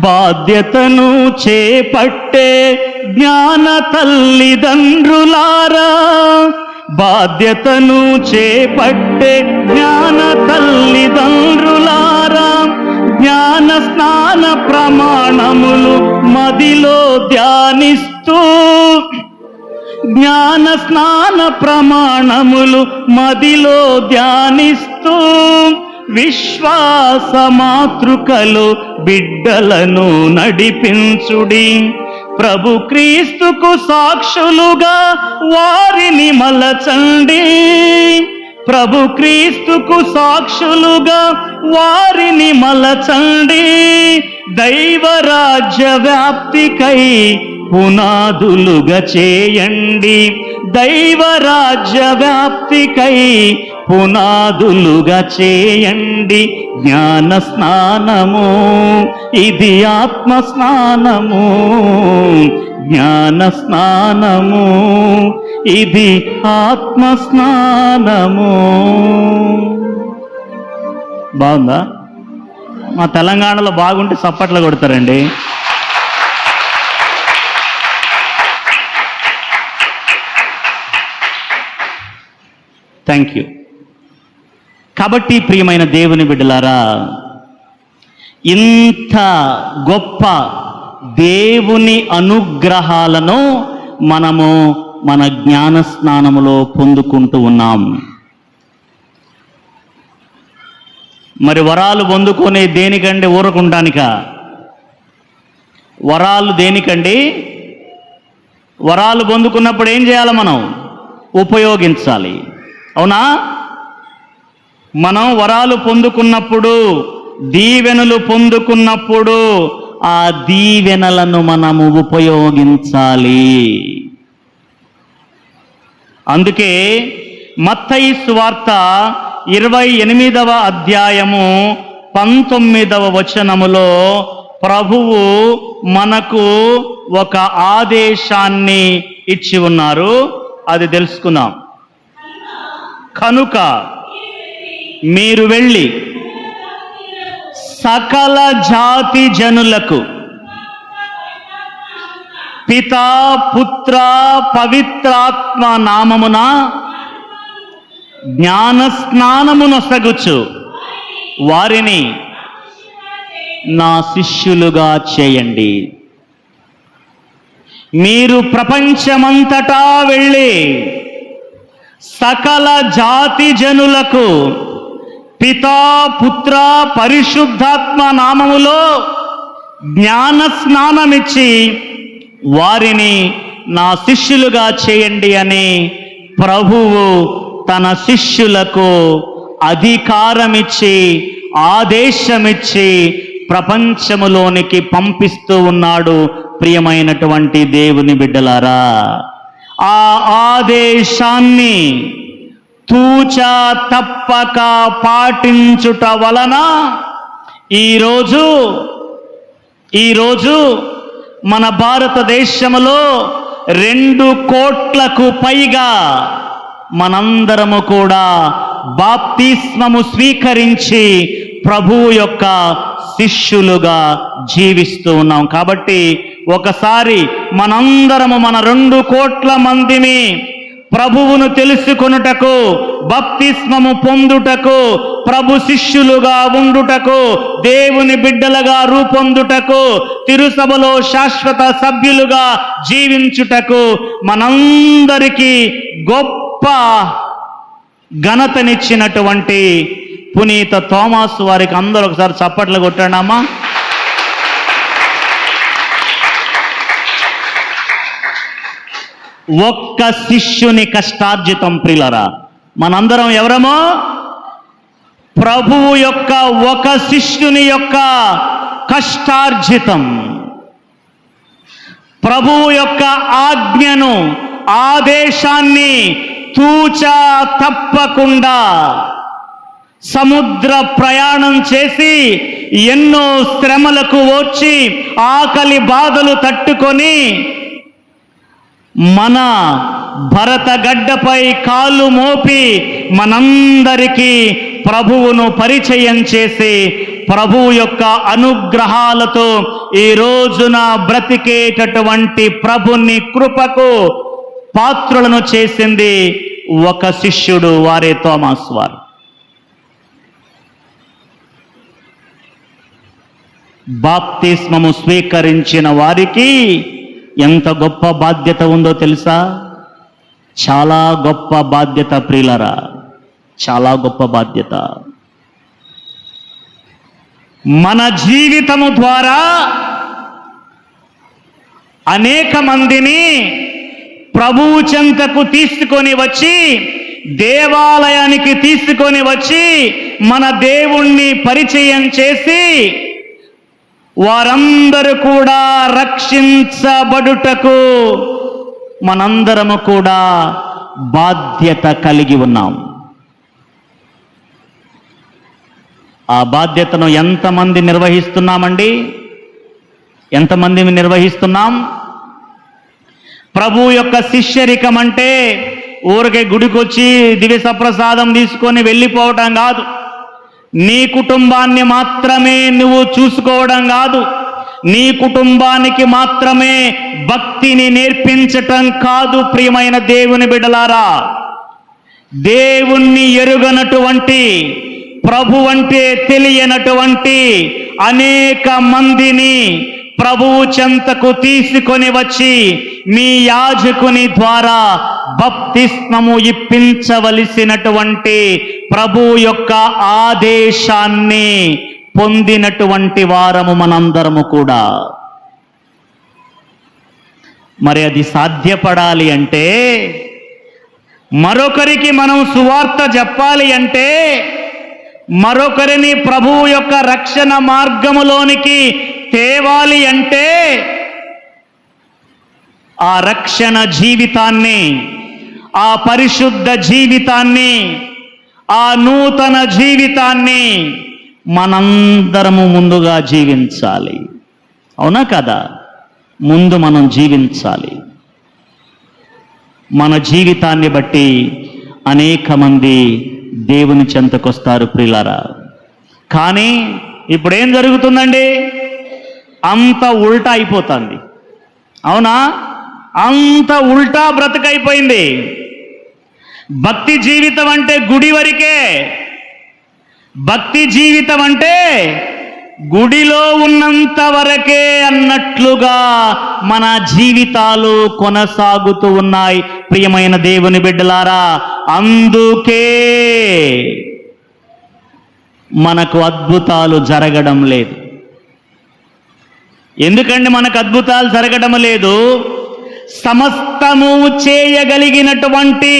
బాధ్యతను చేపట్టే జ్ఞాన తల్లిదండ్రులారా, బాధ్యతను చేపట్టే జ్ఞాన తల్లిదండ్రులారా, జ్ఞాన స్నాన ప్రమాణములు మదిలో ధ్యానిస్తూ, జ్ఞాన స్నాన ప్రమాణములు మదిలో ధ్యానిస్తూ, విశ్వాస మాతృకలు బిడ్డలను నడిపించుడి. ప్రభు క్రీస్తుకు సాక్షులుగా వారిని మలచండి, ప్రభు క్రీస్తుకు సాక్షులుగా వారిని మలచండి. దైవరాజ్య వ్యాప్తికై పునాదులుగా చేయండి, దైవరాజ్య వ్యాప్తికై పునాదులుగా చేయండి. జ్ఞాన స్నానము, ఇది ఆత్మ స్నానము, జ్ఞాన స్నానము, ఇది ఆత్మ స్నానము. బాగుందా? మా తెలంగాణలో బాగుంటే చప్పట్లు కొడతారండి. Thank you. కాబట్టి ప్రియమైన దేవుని బిడ్డలారా, ఇంత గొప్ప దేవుని అనుగ్రహాలను మనము మన జ్ఞాన స్నానములో పొందుకుంటూ ఉన్నాం. మరి వరాలు పొందుకునే దేనికండి? ఊరకుండానిక? వరాలు దేనికండి? వరాలు పొందుకున్నప్పుడు ఏం చేయాలి? మనం ఉపయోగించాలి. అవునా? మనం వరాలు పొందుకున్నప్పుడు, దీవెనలు పొందుకున్నప్పుడు ఆ దీవెనలను మనము ఉపయోగించాలి. అందుకే మత్తయి సువార్త 28వ అధ్యాయము 19వ వచనములో ప్రభువు మనకు ఒక ఆదేశాన్ని ఇచ్చి ఉన్నారు. అది తెలుసుకుందాం. కనుక మీరు వెళ్ళి సకల జాతి జనులకు పితా పుత్ర పవిత్రాత్మ నామమున జ్ఞాన స్నానమునొసగుచు వారిని నా శిష్యులుగా చేయండి. మీరు ప్రపంచమంతటా వెళ్ళి సకల జాతి జనులకు పితా పుత్ర పరిశుద్ధాత్మ నామములో జ్ఞాన స్నానమిచ్చి వారిని నా శిష్యులుగా చేయండి అని ప్రభువు తన శిష్యులకు అధికారమిచ్చి ఆదేశమిచ్చి ప్రపంచములోనికి పంపిస్తూ ఉన్నాడు. ప్రియమైనటువంటి దేవుని బిడ్డలారా, ఆ ఆదేశాన్ని తూచా తప్పక పాటించుట వలన ఈరోజు మన భారతదేశంలో 2 కోట్లకు పైగా మనందరము కూడా బాప్తిస్మము స్వీకరించి ప్రభువు యొక్క శిష్యులుగా జీవిస్తూ ఉన్నాం. కాబట్టి ఒకసారి మనందరము మన 2 కోట్ల మందిని ప్రభువును తెలుసుకొనుటకు, బాప్తిస్మము పొందుటకు, ప్రభు శిష్యులుగా ఉండుటకు, దేవుని బిడ్డలుగా రూపొందుటకు, తిరుసభలో శాశ్వత సభ్యులుగా జీవించుటకు మనందరికీ గొప్ప ఘనతనిచ్చినటువంటి పునీత తోమాసు వారికి అందరూ ఒకసారి చప్పట్లు కొట్టండమ్మా. ఒక్క శిష్యుని కష్టార్జితం ప్రియులరా. మనందరం ఎవరమో ప్రభువు యొక్క ఒక శిష్యుని యొక్క కష్టార్జితం. ప్రభువు యొక్క ఆజ్ఞను, ఆదేశాన్ని తూచా తప్పకుండా సముద్ర ప్రయాణం చేసి ఎన్నో శ్రమలకు ఓర్చి ఆకలి బాధలు తట్టుకొని మన భరత గడ్డపై కాళ్ళు మోపి మనందరికీ ప్రభువును పరిచయం చేసి ప్రభువు యొక్క అనుగ్రహాలతో ఈ రోజున బ్రతికేటటువంటి ప్రభుని కృపకు పాత్రులను చేసింది ఒక శిష్యుడు, వారే తోమాస్ వారు. బాప్తిస్మము స్వీకరించిన వారికి ఎంత గొప్ప బాధ్యత ఉందో తెలుసా? చాలా గొప్ప బాధ్యత ప్రియులరా, చాలా గొప్ప బాధ్యత. మన జీవితము ద్వారా అనేక మందిని ప్రభువు చెంతకు తీసుకొని వచ్చి, దేవాలయానికి తీసుకొని వచ్చి మన దేవుణ్ణి పరిచయం చేసి వారందరూ కూడా రక్షించబడుటకు మనందరము కూడా బాధ్యత కలిగి ఉన్నాం. ఆ బాధ్యతను ఎంతమంది నిర్వహిస్తున్నామండి? ఎంతమంది నిర్వహిస్తున్నాం? ప్రభు యొక్క శిష్యరికం అంటే ఊరికే గుడికొచ్చి దివ్య సప్రసాదం తీసుకొని వెళ్ళిపోవటం కాదు. నీ కుటుంబాన్ని మాత్రమే నువ్వు చూసుకోవడం కాదు. నీ కుటుంబానికి మాత్రమే భక్తిని నేర్పించటం కాదు. ప్రియమైన దేవుని బిడ్డలారా, దేవుణ్ణి ఎరుగనటువంటి, ప్రభు అంటే తెలియనటువంటి అనేక మందిని ప్రభువు చెంతకు తీసుకొని వచ్చి మీ యాజకుని ద్వారా బప్తిస్మము ఇప్పించవలసినటువంటి ప్రభు యొక్క ఆదేశాన్ని పొందినటువంటి వారము మనందరము కూడా. మరి అది సాధ్యపడాలి అంటే, మరొకరికి మనం సువార్త చెప్పాలి అంటే, మరొకరిని ప్రభువు యొక్క రక్షణ మార్గములోనికి తేవాలి అంటే, ఆ రక్షణ జీవితాన్ని, ఆ పరిశుద్ధ జీవితాన్ని, ఆ నూతన జీవితాన్ని మనందరము ముందుగా జీవించాలి. అవునా కదా? ముందు మనం జీవించాలి. మన జీవితాన్ని బట్టి అనేక మంది దేవుని చెంతకొస్తారు ప్రియులారా. కానీ ఇప్పుడేం జరుగుతుందండి? అంత ఉల్టా అయిపోతుంది. అవునా? అంత ఉల్టా బ్రతుకైపోయింది. భక్తి జీవితం అంటే గుడి వరకే. భక్తి జీవితం అంటే గుడిలో ఉన్నంత వరకే అన్నట్లుగా మన జీవితాలు కొనసాగుతూ ఉన్నాయి. ప్రియమైన దేవుని బిడ్డలారా, అందుకే మనకు అద్భుతాలు జరగడం లేదు. ఎందుకండి మనకు అద్భుతాలు జరగడం లేదు? సమస్తము చేయగలిగినటువంటి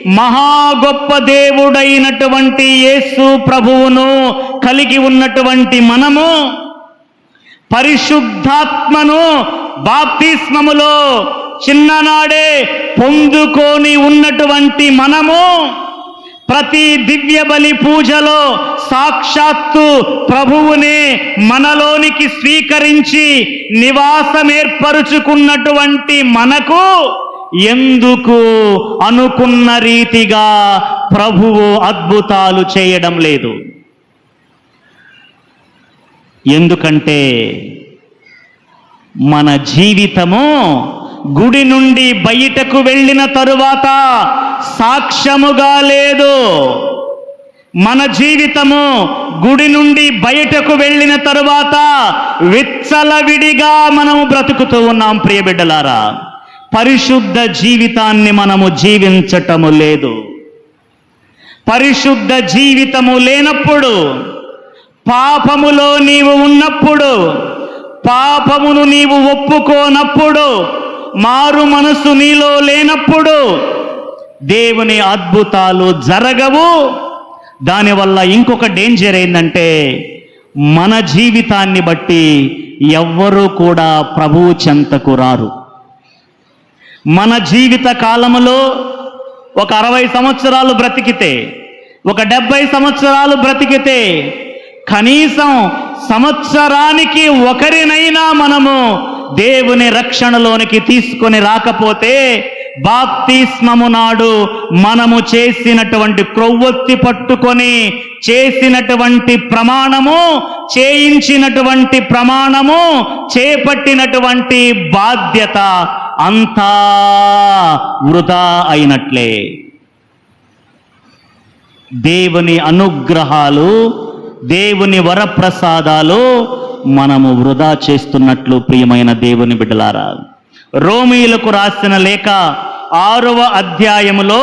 మహా గొప్ప దేవుడైనటువంటి యేసు ప్రభువును కలిగి ఉన్నటువంటి మనము, పరిశుద్ధాత్మను బాప్తిస్మములో చిన్ననాడే పొందుకొని ఉన్నటువంటి మనము, ప్రతి దివ్య బలి పూజలో సాక్షాత్తు ప్రభువునే మనలోనికి స్వీకరించి నివాసం ఏర్పరుచుకున్నటువంటి మనకు ఎందుకు అనుకున్న రీతిగా ప్రభువు అద్భుతాలు చేయడం లేదు? ఎందుకంటే మన జీవితము గుడి నుండి బయటకు వెళ్ళిన తరువాత సాక్ష్యముగా లేదు. మన జీవితము గుడి నుండి బయటకు వెళ్ళిన తరువాత విచ్చలవిడిగా మనము బ్రతుకుతూ ఉన్నాం. ప్రియబిడ్డలారా, పరిశుద్ధ జీవితాన్ని మనము జీవించటము లేదు. పరిశుద్ధ జీవితము లేనప్పుడు, పాపములో నీవు ఉన్నప్పుడు, పాపమును నీవు ఒప్పుకోనప్పుడు, మారు మనసు నీలో లేనప్పుడు దేవుని అద్భుతాలు జరగవు. దానివల్ల ఇంకొక డేంజర్ ఏంటంటే మన జీవితాన్ని బట్టి ఎవ్వరూ కూడా ప్రభువు చెంతకు రారు. మన జీవిత కాలములో ఒక 60 సంవత్సరాలు బ్రతికితే, ఒక 70 సంవత్సరాలు బ్రతికితే, కనీసం సంవత్సరానికి ఒకరినైనా మనము దేవుని రక్షణలోనికి తీసుకొని రాకపోతే బాప్తిస్మము నాడు మనము చేసినటువంటి క్రొవ్వొత్తి పట్టుకొని చేసినటువంటి ప్రమాణము, చేయించినటువంటి ప్రమాణము, చేపట్టినటువంటి బాధ్యత అంతా వృధా అయినట్లే. దేవుని అనుగ్రహాలు, దేవుని వరప్రసాదాలు మనము వృధా చేస్తున్నట్లు ప్రియమైన దేవుని బిడ్డలారా. రోమీయులకు రాసిన లేఖ 6వ అధ్యాయములో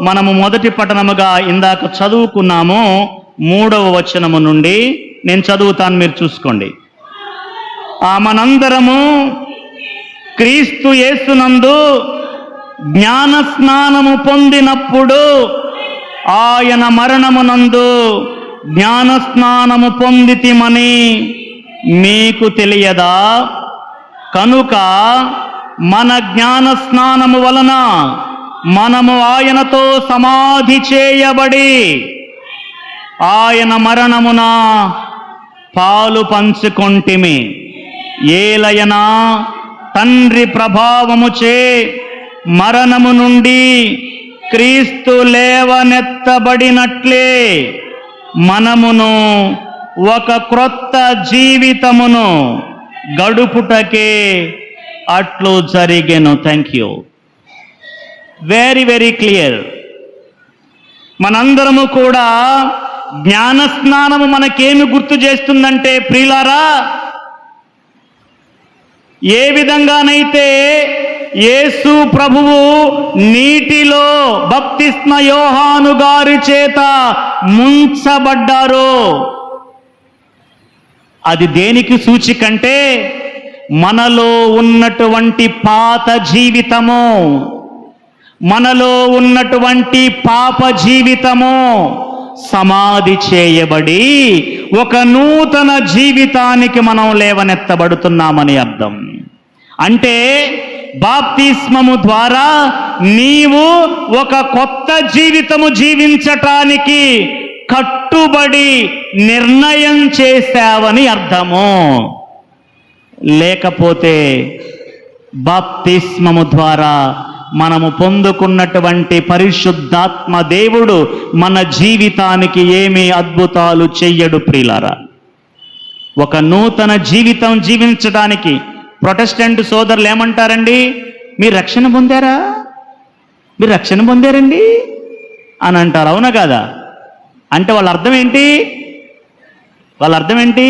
మనము మొదటి పఠనముగా ఇందాక చదువుకున్నాము. 3వ వచనము నుండి నేను చదువుతాను, మీరు చూసుకోండి. మనందరము క్రీస్తు యేసునందు జ్ఞాన స్నానము పొందినప్పుడు ఆయన మరణమునందు జ్ఞాన స్నానము పొందితిమని మీకు తెలియదా? కనుక మన జ్ఞాన స్నానము వలన మనము ఆయనతో సమాధి చేయబడి ఆయన మరణమున పాలు పంచుకొంటిమి. ఏలయనా తండ్రి ప్రభావముచే మరణము నుండి క్రీస్తు లేవనెత్తబడినట్లే మనమును ఒక క్రొత్త జీవితమును గడుపుటకే అట్లు జరిగెను. Thank you. Very very clear. మనందరము కూడా జ్ఞాన స్నానము మనకేమి గుర్తు చేస్తుందంటే ప్రియులారా, ఏ విధంగానైతే యేసు ప్రభువు నీటిలో బప్తిస్మ యోహాను గారి చేత ముంచబడ్డారో, అది దేనికి సూచికంటే మనలో ఉన్నటువంటి పాత జీవితము, మనలో ఉన్నటువంటి పాప జీవితము సమాధి చేయబడి ఒక నూతన జీవితానికి మనం లేవనెత్తబడుతున్నామని అర్థం. అంటే బాప్తిస్మము ద్వారా నీవు ఒక కొత్త జీవితము జీవించటానికి కట్టుబడి నిర్ణయం చేశావని అర్థము. లేకపోతే బాప్తిస్మము ద్వారా మనము పొందుకున్నటువంటి పరిశుద్ధాత్మ దేవుడు మన జీవితానికి ఏమీ అద్భుతాలు చెయ్యడు ప్రియులారా. ఒక నూతన జీవితం జీవించడానికి ప్రొటెస్టెంట్ సోదరులు ఏమంటారండి? మీరు రక్షణ పొందారా, మీరు రక్షణ పొందారండి అని అంటారు. అవునా కాదా? అంటే వాళ్ళ అర్థం ఏంటి? వాళ్ళ అర్థం ఏంటి?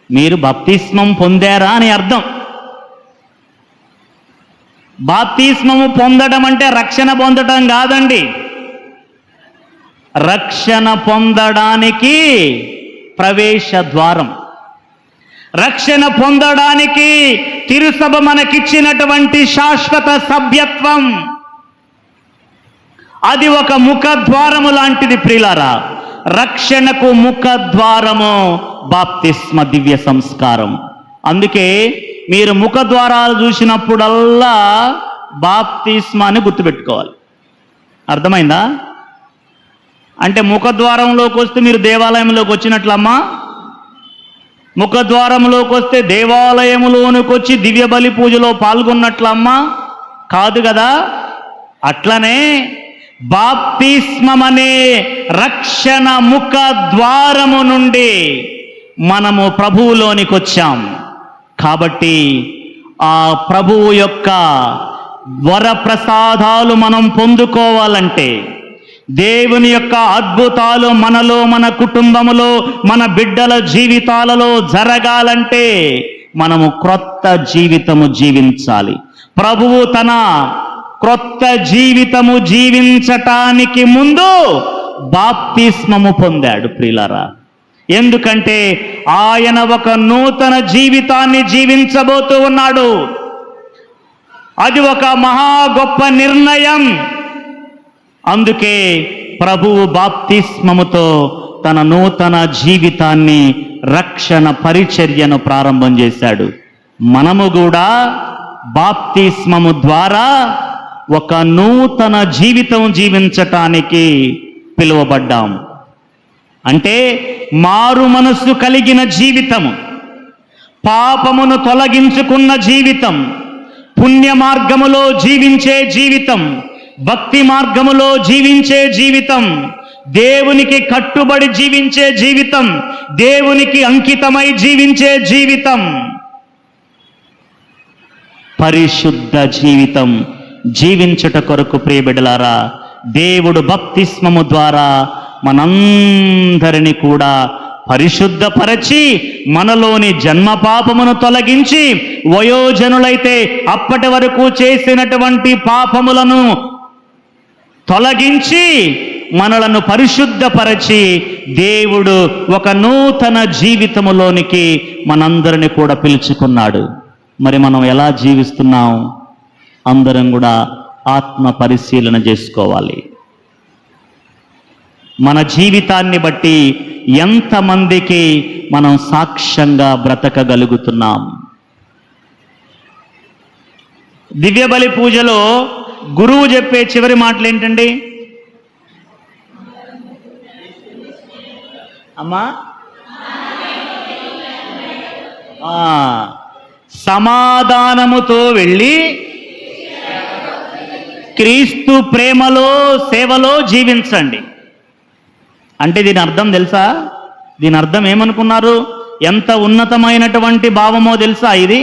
మీరు బాప్తిస్మం పొందారా అని అర్థం. బాప్తిస్మము పొందడం అంటే రక్షణ పొందడం కాదండి. రక్షణ పొందడానికి ప్రవేశ ద్వారం, రక్షణ పొందడానికి తిరుసభ మనకిచ్చినటువంటి శాశ్వత సభ్యత్వం, అది ఒక ముఖద్వారము లాంటిది ప్రియులారా. రక్షణకు ముఖద్వారము బాప్తిస్మ దివ్య సంస్కారం. అందుకే మీరు ముఖద్వారాలు చూసినప్పుడల్లా బాప్తిస్మ అని గుర్తుపెట్టుకోవాలి. అర్థమైందా? అంటే ముఖద్వారంలోకి వస్తే మీరు దేవాలయంలోకి వచ్చినట్లమ్మా, ముఖద్వారంలోకి వస్తే దేవాలయంలోనికి వచ్చి దివ్య బలి పూజలో పాల్గొన్నట్లమ్మా కాదు కదా. అట్లనే బాప్తిస్మమనే రక్షణ ముఖ ద్వారము నుండి మనము ప్రభువులోనికి వచ్చాం. కాబట్టి ఆ ప్రభువు యొక్క వరప్రసాదాలు మనం పొందుకోవాలంటే, దేవుని యొక్క అద్భుతాలు మనలో, మన కుటుంబములో, మన బిడ్డల జీవితాలలో జరగాలంటే మనము క్రొత్త జీవితము జీవించాలి. ప్రభువు తన క్రొత్త జీవితము జీవించటానికి ముందు బాప్తిస్మము పొందాడు ప్రియులారా. ఎందుకంటే ఆయన ఒక నూతన జీవితాన్ని జీవించబోతూ ఉన్నాడు. అది ఒక మహా గొప్ప నిర్ణయం. అందుకే ప్రభువు బాప్తిస్మముతో తన నూతన జీవితాన్ని, రక్షణ పరిచర్యను ప్రారంభం చేశాడు. మనము కూడా బాప్తిస్మము ద్వారా ఒక నూతన జీవితం జీవించటానికి పిలువబడ్డాం. అంటే మారు మనస్సు కలిగిన జీవితము, పాపమును తొలగించుకున్న జీవితం, పుణ్య మార్గములో జీవించే జీవితం, భక్తి మార్గములో జీవించే జీవితం, దేవునికి కట్టుబడి జీవించే జీవితం, దేవునికి అంకితమై జీవించే జీవితం, పరిశుద్ధ జీవితం జీవించుట కొరకు ప్రియబిడ్డలారా, దేవుడు బాప్తిస్మము ద్వారా మనందరిని కూడా పరిశుద్ధపరచి మనలోని జన్మ పాపమును తొలగించి, వయోజనులైతే అప్పటి వరకు చేసినటువంటి పాపములను తొలగించి మనలను పరిశుద్ధపరచి దేవుడు ఒక నూతన జీవితములోనికి మనందరిని కూడా పిలుచుకున్నాడు. మరి మనం ఎలా జీవిస్తున్నాం? అందరం కూడా ఆత్మ పరిశీలన చేసుకోవాలి. మన జీవితాన్ని బట్టి ఎంతమందికి మనం సాక్ష్యంగా బ్రతకగలుగుతున్నాం? దివ్యబలి పూజలో గురువు చెప్పే చివరి మాటలు ఏంటండి? అమ్మా, సమాధానముతో వెళ్ళి క్రీస్తు ప్రేమలో, సేవలో జీవించండి. అంటే దీని అర్థం తెలుసా? దీని అర్థం ఏమనుకున్నారు? ఎంత ఉన్నతమైనటువంటి భావమో తెలుసా ఇది?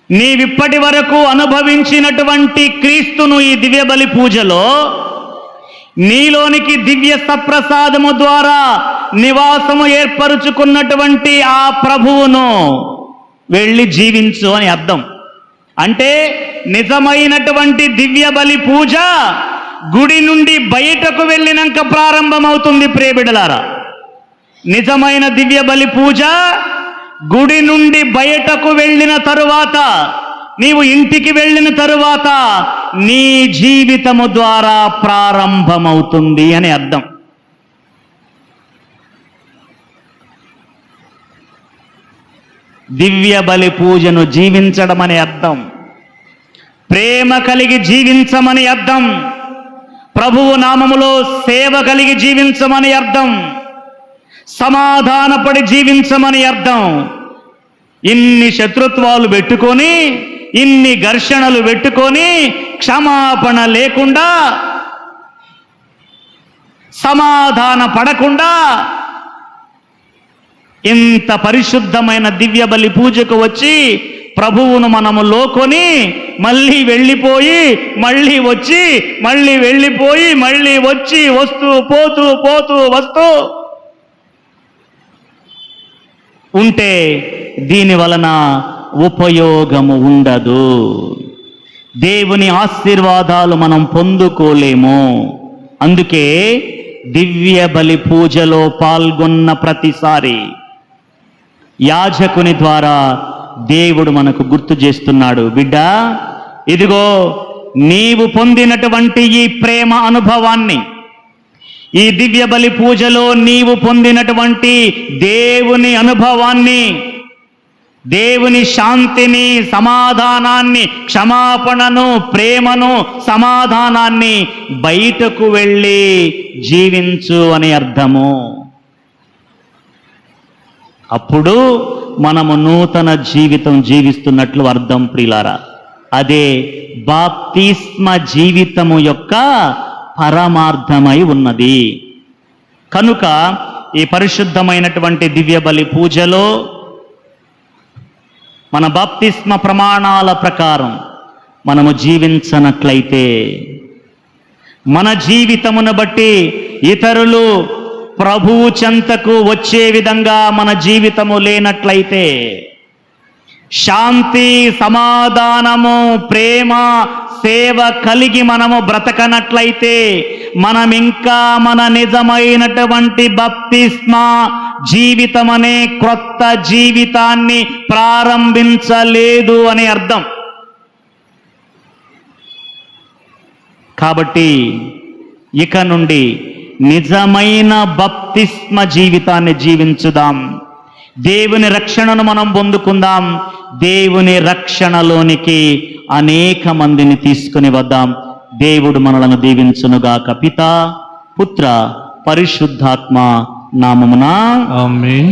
నీవిప్పటి వరకు అనుభవించినటువంటి క్రీస్తును ఈ దివ్యబలి పూజలో నీలోనికి దివ్య సప్రసాదము ద్వారా నివాసము ఏర్పరుచుకున్నటువంటి ఆ ప్రభువును వెళ్ళి జీవించు అని అర్థం. అంటే నిజమైనటువంటి దివ్య బలి పూజ గుడి నుండి బయటకు వెళ్ళినాక ప్రారంభమవుతుంది ప్రియబిడ్డలారా. నిజమైన దివ్య బలి పూజ గుడి నుండి బయటకు వెళ్ళిన తరువాత, నీవు ఇంటికి వెళ్ళిన తరువాత నీ జీవితము ద్వారా ప్రారంభమవుతుంది అని అర్థం. దివ్య బలి పూజను జీవించడం అనే అర్థం, ప్రేమ కలిగి జీవించమని అర్థం, ప్రభువు నామములో సేవ కలిగి జీవించమని అర్థం, సమాధానపడి జీవించమని అర్థం. ఇన్ని శత్రుత్వాలు పెట్టుకొని, ఇన్ని ఘర్షణలు పెట్టుకొని, క్షమాపణ లేకుండా, సమాధాన పడకుండా ఇంత పరిశుద్ధమైన దివ్య బలి పూజకు వచ్చి ప్రభువును మనము లోకొని మళ్ళీ వెళ్ళిపోయి, మళ్ళీ వచ్చి, మళ్ళీ వెళ్ళిపోయి, మళ్ళీ వచ్చి, వస్తూ పోతూ పోతూ వస్తూ ఉంటే దీని వలన ఉపయోగము ఉండదు. దేవుని ఆశీర్వాదాలు మనం పొందుకోలేము. అందుకే దివ్య బలి పూజలో పాల్గొన్న ప్రతిసారి యాజకుని ద్వారా దేవుడు మనకు గుర్తు చేస్తున్నాడు, బిడ్డ, ఇదిగో నీవు పొందినటువంటి ఈ ప్రేమ అనుభవాన్ని, ఈ దివ్య బలి పూజలో నీవు పొందినటువంటి దేవుని అనుభవాన్ని, దేవుని శాంతిని, సమాధానాన్ని, క్షమాపణను, ప్రేమను, సమాధానాన్ని బయటకు వెళ్ళి జీవించు అని అర్థము. అప్పుడు మనము నూతన జీవితం జీవిస్తున్నట్లు అర్థం ప్రియులారా. అదే బాప్తిస్మ జీవితము యొక్క పరమార్థమై ఉన్నది. కనుక ఈ పరిశుద్ధమైనటువంటి దివ్య బలి పూజలో మన బాప్తిస్మ ప్రమాణాల ప్రకారం మనము జీవించనట్లయితే, మన జీవితమును బట్టి ఇతరులు ప్రభువు చెంతకు వచ్చే విధంగా మన జీవితము లేనట్లయితే, శాంతి, సమాధానము, ప్రేమ, సేవ కలిగి మనము బ్రతకనట్లయితే, మనం ఇంకా మన నిజమైనటువంటి బాప్తిస్మ జీవితం అనే క్రొత్త జీవితాన్ని ప్రారంభించలేదు అని అర్థం. కాబట్టి ఇక నుండి నిజమైన బప్తిస్మ జీవితాన్ని జీవించుదాం. దేవుని రక్షణను మనం పొందుకుందాం. దేవుని రక్షణలోనికి అనేక మందిని తీసుకుని వద్దాం. దేవుడు మనలను దీవించునుగాక. పితా, పుత్ర, పరిశుద్ధాత్మ నామమున ఆమేన్.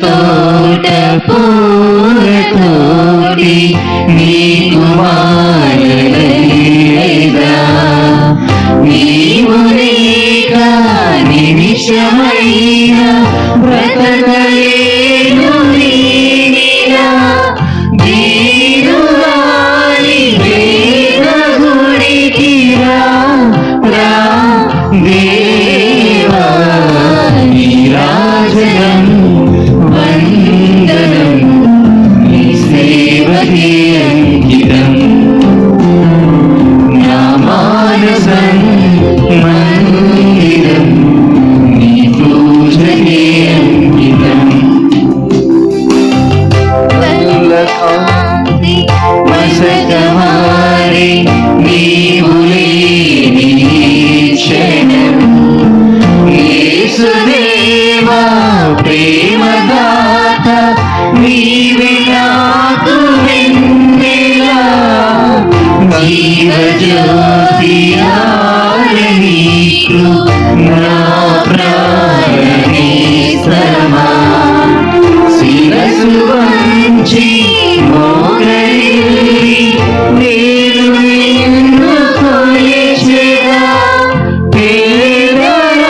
తోట పూలతోటి నీకు మాయలేదా నీవు లేక నిమిషమైన బ్రతకలేను నీనిలా దీనుగాలి వేదగుడికి రా దేవా నీ రాజనం వందనం నీ సేవకి అంకితం నా మానసం మందిరం నీ పూజకి అంకితం మసకమారి నీవు లేని క్షణం యేసుదేవా ప్రేమదాత నీవే నాకు వెన్నెలా జీవజ్యోతి నీకు నా ప్రాణేశ్వరమా శిరసు వంచి మోగరిల్లి నేను నిన్ను కొలిచెదా పేదరాలి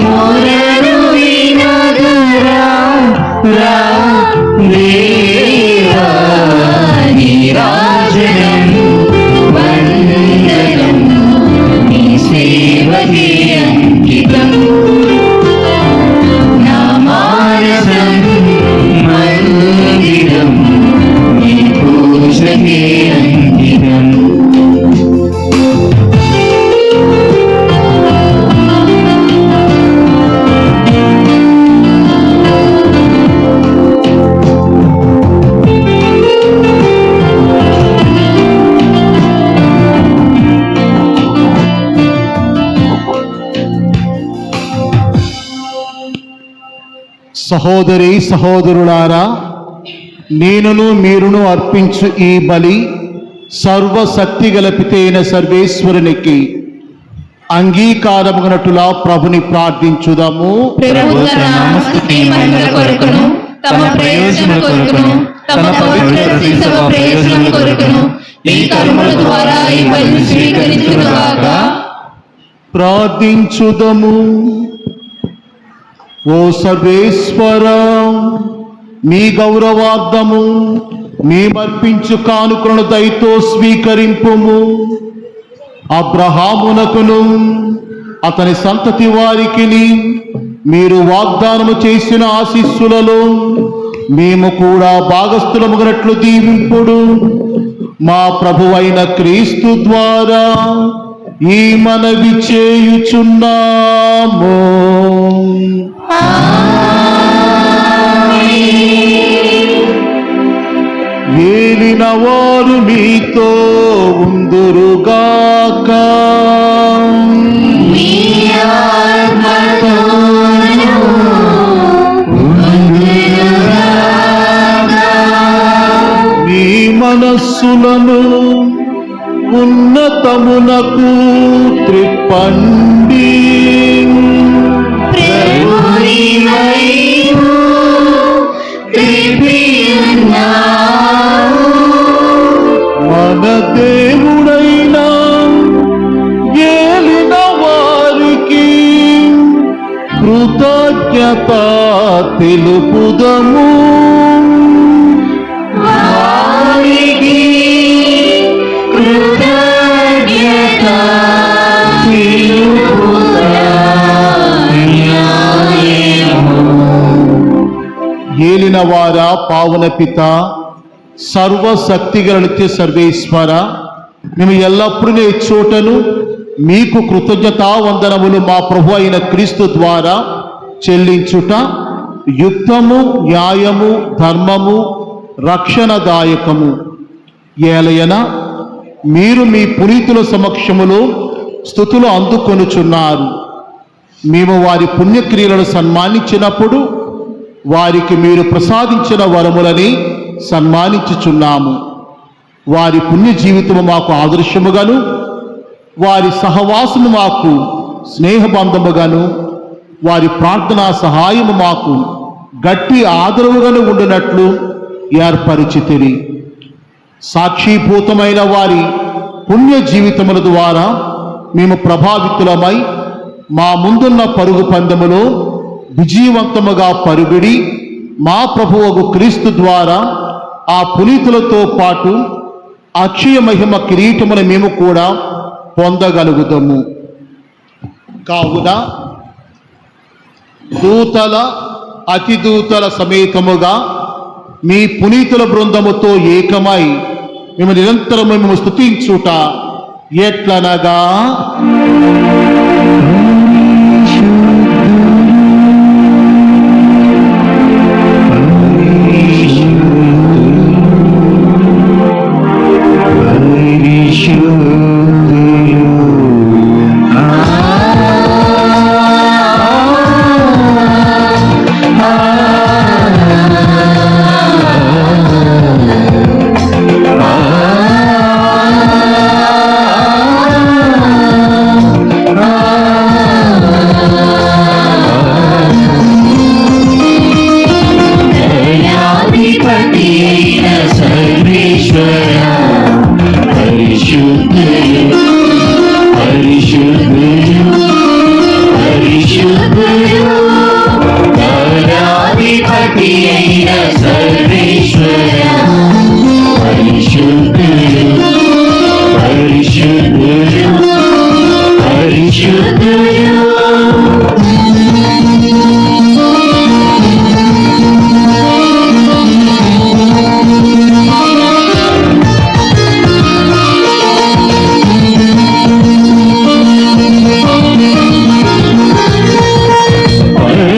మొరలు వినగరా రా దేవా నీ రాజనం వందనం నీ సేవకి అంకితం నా మానసం మందిరం నీ పూజకి అంకితం సహోదరులారా, నేనును మీరును అర్పించు ఈ బలి సర్వశక్తి గల పితైన సర్వేశ్వరునికి అంగీకారమునట్టులా ప్రభుని ప్రార్థించుదాము. ప్రభు తన నామస్తుతి మహిమల కొరకును తమ ప్రయోజనం కొరకును తమ పవిత్ర శ్రీసభ ప్రయోజనం కొరకును ఈ కర్మల ద్వారా ఈ బలిని స్వీకరించుగాక. ప్రార్థించుదము. ఓ సర్వేశ్వర, మీ గౌరవార్థము మేమర్పించు కానుకలను దయతో స్వీకరింపుము. అబ్రహామునకును అతని సంతతి వారికి మీరు వాగ్దానము చేసిన ఆశీస్సులలో మేము కూడా భాగస్థులముగనట్లు దీవింపుడు. మా ప్రభువైన క్రీస్తు ద్వారా ఈ మనవి చేయుచున్నాము. ఏలిన వారు మీతో ఉందురుగాక. మీ మనస్సులను ఉన్నతమునకు త్రిప్పండి. మన దేవుడైన ఏలిన వారికి కృతజ్ఞత తెలుపుదము. ఏలిన వారా పావన పిత సర్వశక్తిగల నిత్య సర్వేశ్వర, మేము ఎల్లప్పుడూ నీ చోటను మీకు కృతజ్ఞతా వందనములు మా ప్రభు అయిన క్రీస్తు ద్వారా చెల్లించుట యుక్తము, న్యాయము, ధర్మము, రక్షణదాయకము. ఏలయన మీరు మీ పునీతుల సమక్షములో స్తుతులు అందుకొనుచున్నారు. మేము వారి పుణ్యక్రియలను సన్మానించినప్పుడు వారికి మీరు ప్రసాదించిన వరములని సన్మానించుచున్నాము. వారి పుణ్య జీవితము మాకు ఆదర్శముగాను, వారి సహవాసము మాకు స్నేహబంధముగాను, వారి ప్రార్థనా సహాయము మాకు గట్టి ఆదరవుగాను ఉండినట్లు ఏర్పరిచితిరి. సాక్షీభూతమైన వారి పుణ్య జీవితముల ద్వారా మేము ప్రభావితులమై మా ముందున్న పరుగు పందెములో విజయవంతముగా పరుగిడి మా ప్రభువగు క్రీస్తు ద్వారా ఆ పునీతులతో పాటు అక్షయ మహిమ కిరీటమును మేము కూడా పొందగలుగుతాము. కావున దూతల అతిదూతల సమేతముగా మీ పునీతుల బృందముతో ఏకమై మేము నిరంతరము మేము స్తుతించుట ఎట్లనగా,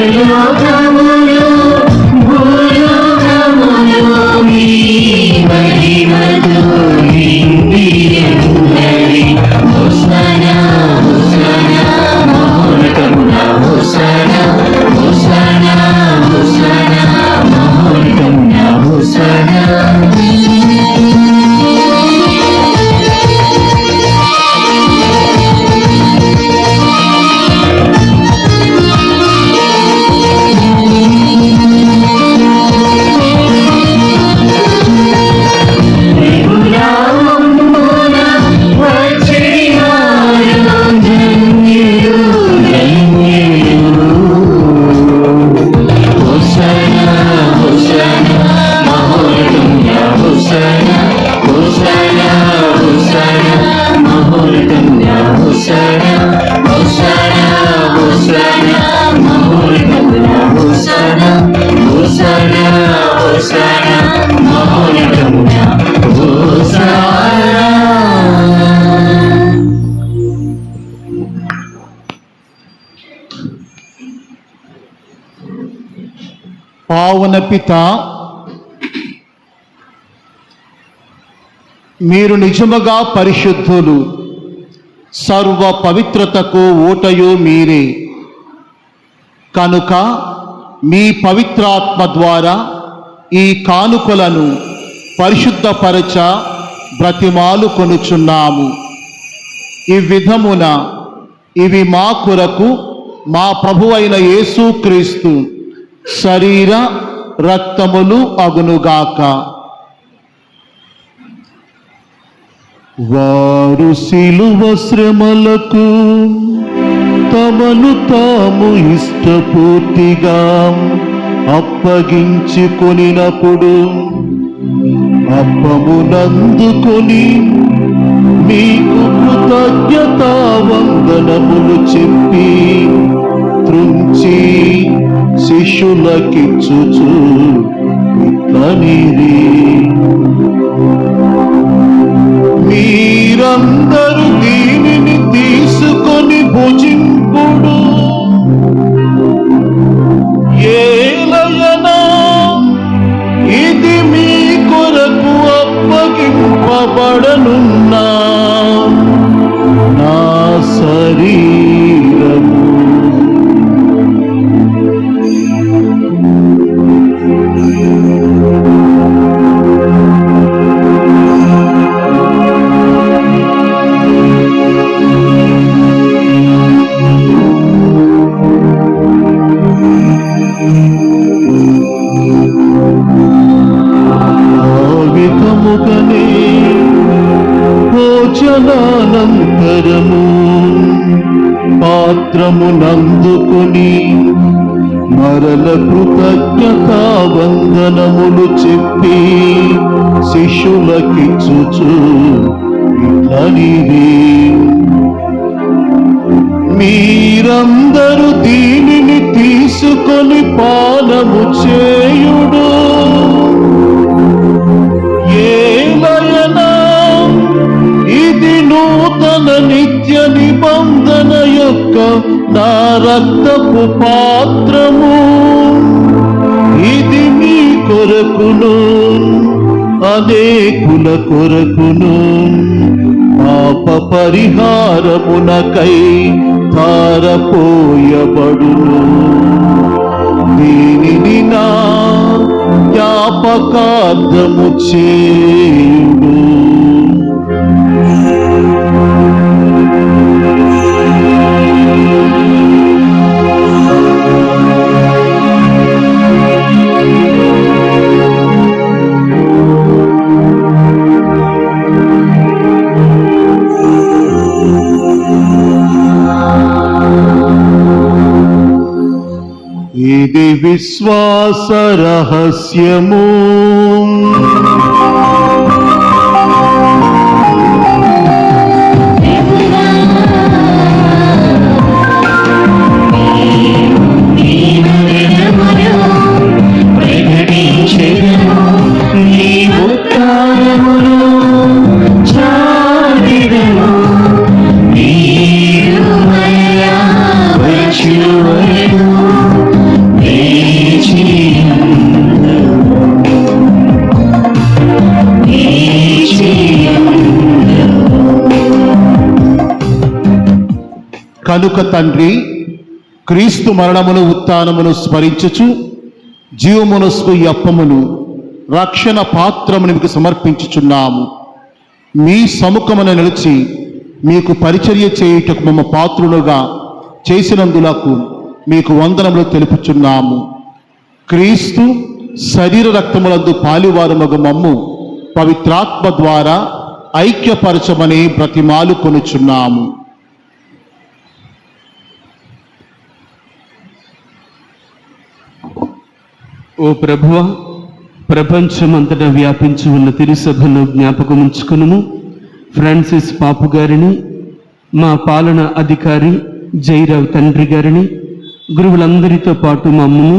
భూలోకములు పావన పిత, మీరు నిజముగా పరిశుద్ధులు, సర్వ పవిత్రతకు ఊటయు మీరే. కనుక మీ పవిత్రాత్మ ద్వారా ఈ కానుకలను పరిశుద్ధపరచ బ్రతిమాలు కొనుచున్నాము. ఈ విధమున ఇవి మా కొరకు మా ప్రభువైన యేసుక్రీస్తు శరీర రక్తములు అగునుగాక. వారు శిలువ శ్రమలకు తమను తాము ఇష్టపూర్తిగా అప్పగించుకొనినప్పుడు అప్పమునందుకొని మీకు కృతజ్ఞతా వందనములు చెప్పి త్రుంచి శిష్యులకిచ్చుచు ఇట్లనిరి, మీరందరూ దీనిని తీసుకొని భుజింపుడు. ఏలయనా ఇది మీ కొరకు అప్పగింపబడనున్న నా శరీరము. భోజనానంతరము పాత్రమునందుకొని మరల కృతజ్ఞతా వందనములు చెప్పి శిష్యులకిచ్చుచు ఇట్లనిరి, మీరందరూ దీనిని తీసుకొని పానము చేయుడు. ఏలయనా ఇది నూతన నిత్య నిబంధన యొక్క నా రక్తపు పాత్రము. ఇది మీ కొరకును అనేకుల కొరకును పాప పరిహారమునకై ధారపోయబడును. దీనిని నా జ్ఞాపకార్థము చేయుడు. ఇది విశ్వాస రహస్యము. కనుక తండ్రి, క్రీస్తు మరణమును ఉత్థానమును స్మరించుచు జీవమునస్సు ఈ అప్పమును రక్షణ పాత్రమును మీకు సమర్పించుచున్నాము. మీ సముఖమున నిలిచి మీకు పరిచర్య చేయుటకు మమ్మ పాత్రులుగా చేసినందులకు మీకు వందనములు తెలుపుచున్నాము. క్రీస్తు శరీర రక్తములందు పాలివారమగు మమ్ము పవిత్రాత్మ ద్వారా ఐక్యపరచమని బ్రతిమాలు కొనుచున్నాము. ఓ ప్రభువా, ప్రపంచమంతటా వ్యాపించి ఉన్న తిరుసభను జ్ఞాపకం ఉంచుకును. ఫ్రాన్సిస్ పాపు గారిని, మా పాలన అధికారి జైరావ్ తండ్రి గారిని, గురువులందరితో పాటు మమ్మను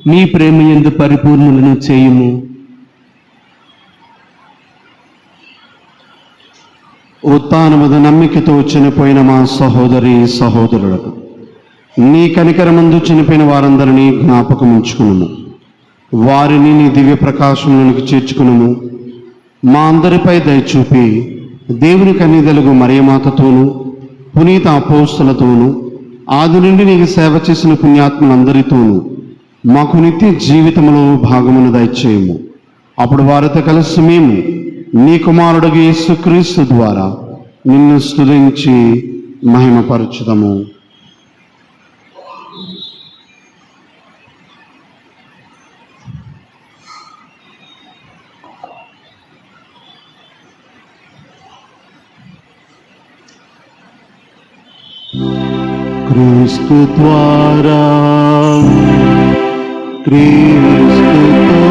మీ ప్రేమ యందు పరిపూర్ణులను చేయుము. ఉత్థానముద నమ్మికతో చనిపోయిన మా సహోదరి సహోదరులకు నీ కనికరమందు చనిపోయిన వారందరినీ జ్ఞాపకం ఉంచుకును. వారిని నీ దివ్య ప్రకాశంలోనికి చేర్చుకును. మా అందరిపై దయచూపి దేవుని కన్యదలుగు మరియమాతతోనూ పునీత అపోస్తలతోనూ ఆది నుండి నీకు సేవ చేసిన పుణ్యాత్ములందరితోనూ మాకు నిత్య జీవితంలో భాగమును దయచేయము. అప్పుడు వారితో కలిసి మేము నీ కుమారుడు యేసుక్రీస్తు ద్వారా నిన్ను స్తుతించి మహిమపరచుదము. క్రీస్తు ద్వారా క్రీస్తుతో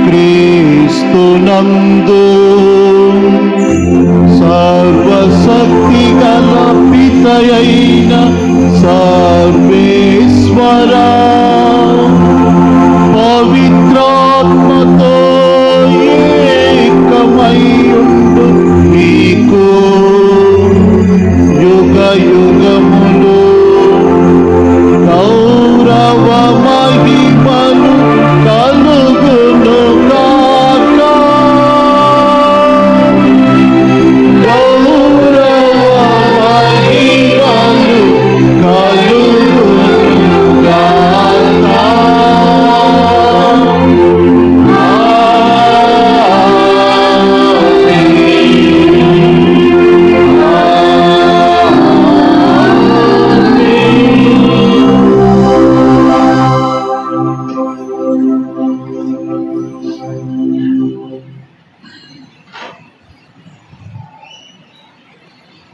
క్రీస్తునందు సర్వశక్తి గల పితయైన సర్వేశ్వరా పవిత్రాత్మతో ఏకమయ్యుండు నీకు యుగ యుగములు గౌరవ మహిమలు కలుగును గాక. గౌరవ మహిమలు కలుగును గాక.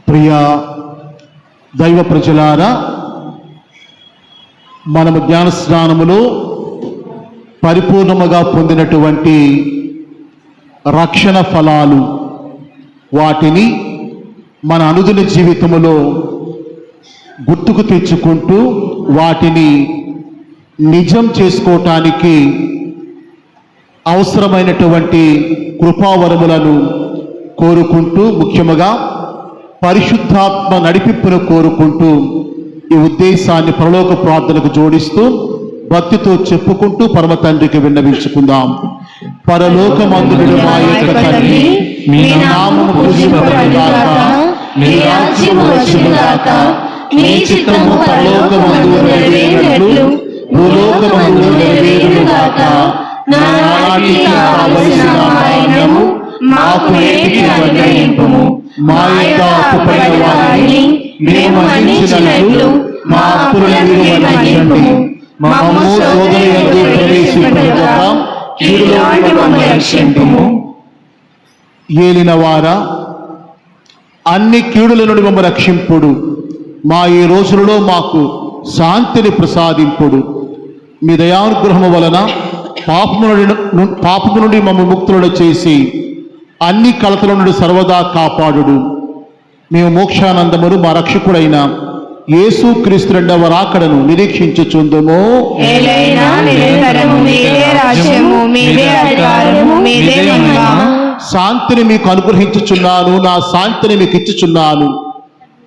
ప్రియ దైవ ప్రజలారా, మనము జ్ఞాన స్నానములో పరిపూర్ణముగా పొందినటువంటి రక్షణ ఫలాలు, వాటిని మన అనుదిన జీవితములో గుర్తుకు తెచ్చుకుంటూ వాటిని నిజం చేసుకోవటానికి అవసరమైనటువంటి కృపావరములను కోరుకుంటూ, ముఖ్యముగా పరిశుద్ధాత్మ నడిపింపును కోరుకుంటూ ఈ ఉద్దేశాన్ని పరలోక ప్రార్థనకు జోడిస్తూ భక్తితో చెప్పుకుంటూ పరమ తండ్రికి విన్నవించుకుందాం. పరలోకమందుడు మా యొక్క తండ్రి, మీ నామము పూజింపబడుగాక, మీ రాజ్యము వచ్చుగాక, మీ చిత్తము పరలోకమందు నెరవేరునట్లు భూలోకమందు నెరవేరుగాక. నానాటికి కావలసిన ఆహారము మాకు నేటికి అనుగ్రహింపుము. మా యొక్క అప్పుపడిన వారిని మేము మన్నించినట్లు మా అప్పులను మన్నించుము. మమ్ము శోధన యందు ప్రవేశింపనివ్వక కీడులో నుండి మమ్మల్ని రక్షింపుము. ఏలినవారా, అన్ని కీడుల నుండి మమ్మ రక్షింపుడు. మా ఈ రోజులలో మాకు శాంతిని ప్రసాదింపుడు. మీ దయానుగ్రహము వలన పాపము నుండి మమ్మ ముక్తులను చేసి అన్ని కలతల నుండి సర్వదా కాపాడుడు. మేము మోక్షానందమును మా రక్షకుడైన యేసు క్రీస్తు రెండవ రాకడను నిరీక్షించుచుందుము. శాంతిని మీకు అనుగ్రహించుచున్నాను, నా శాంతిని మీకు ఇచ్చుచున్నాను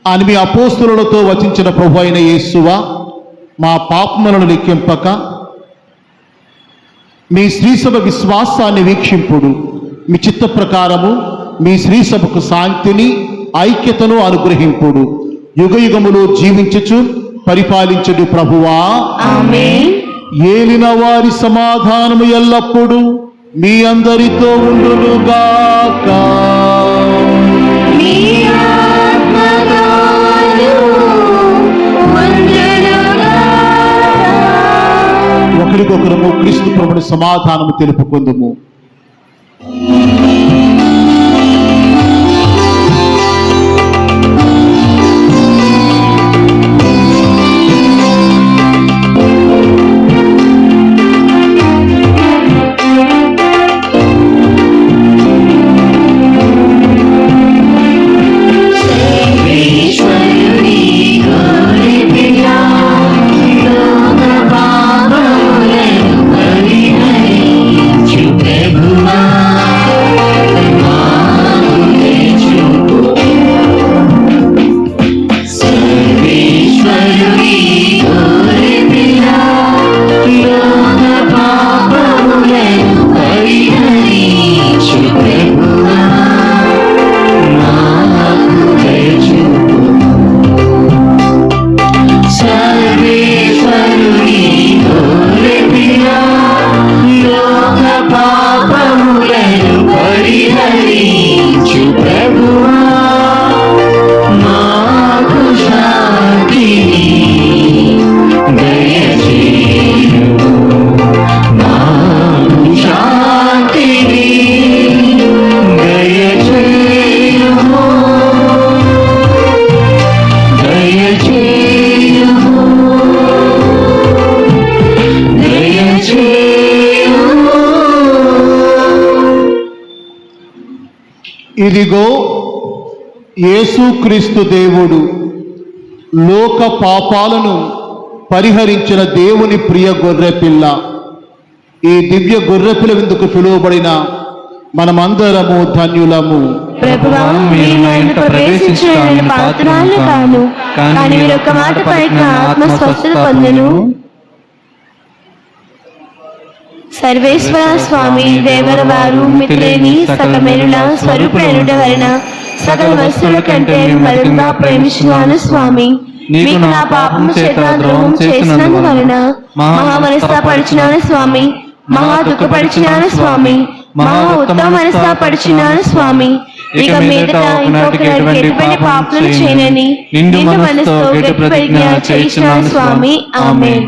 అని మీ అపోస్తులతో వచించిన ప్రభు అయిన యేసువా, మా పాపములను లెక్కింపక మీ శ్రీసభ విశ్వాసాన్ని వీక్షింపుడు. మీ చిత్త ప్రకారము మీ శ్రీసభకు శాంతిని ఐక్యతను అనుగ్రహింపుడు. యుగ యుగములు జీవించుచు పరిపాలించుడు ప్రభువా. ఆమేన్. ఏలిన వారి సమాధానము ఎల్లప్పుడూ మీ అందరితో ఉండునుగాక. మీ ఆత్మలోను ఉండునుగాక. ఒకరికొకరము క్రీస్తు ప్రభుని సమాధానము తెలుపుకొందుము. Prabhuva ఇదిగో యేసుక్రీస్తు దేవుడు లోక పాపాలను పరిహరించిన దేవుని ప్రియ గొర్రెపిల్ల. ఈ దివ్య గొర్రెపిల్ల విందుకు పిలువబడిన మనమందరము ధన్యులము. ప్రభువా, మీరు నా ఇంట ప్రవేశించిన నేను పాత్రురాలు కాను, కానీ మీరు ఒక మాట పలికిన ఆత్మ స్వస్థత పొందెను. సర్వేశ్వర స్వామి దేవర వారు మిత్రేని సకమేరుల స్వరూపేరుడ వలన సకల వస్తువుల కంటే మరింత ప్రేమించున్నాను స్వామి. మీకు నా పాపము చేత ద్రోహం చేసినందువలన మహా మనస్తాపరిచినాను స్వామి, మహా దుఃఖపరిచినాను స్వామి, మహా ఉత్తమ మనస్తాపరిచినాను స్వామి. ఇక మీదట ఇంకొకరికి ఎటువంటి పాపములు చేయనని నిండు మనసుతో గట్టి ప్రతిజ్ఞ చేయించున్నాను స్వామి. ఆమేన్.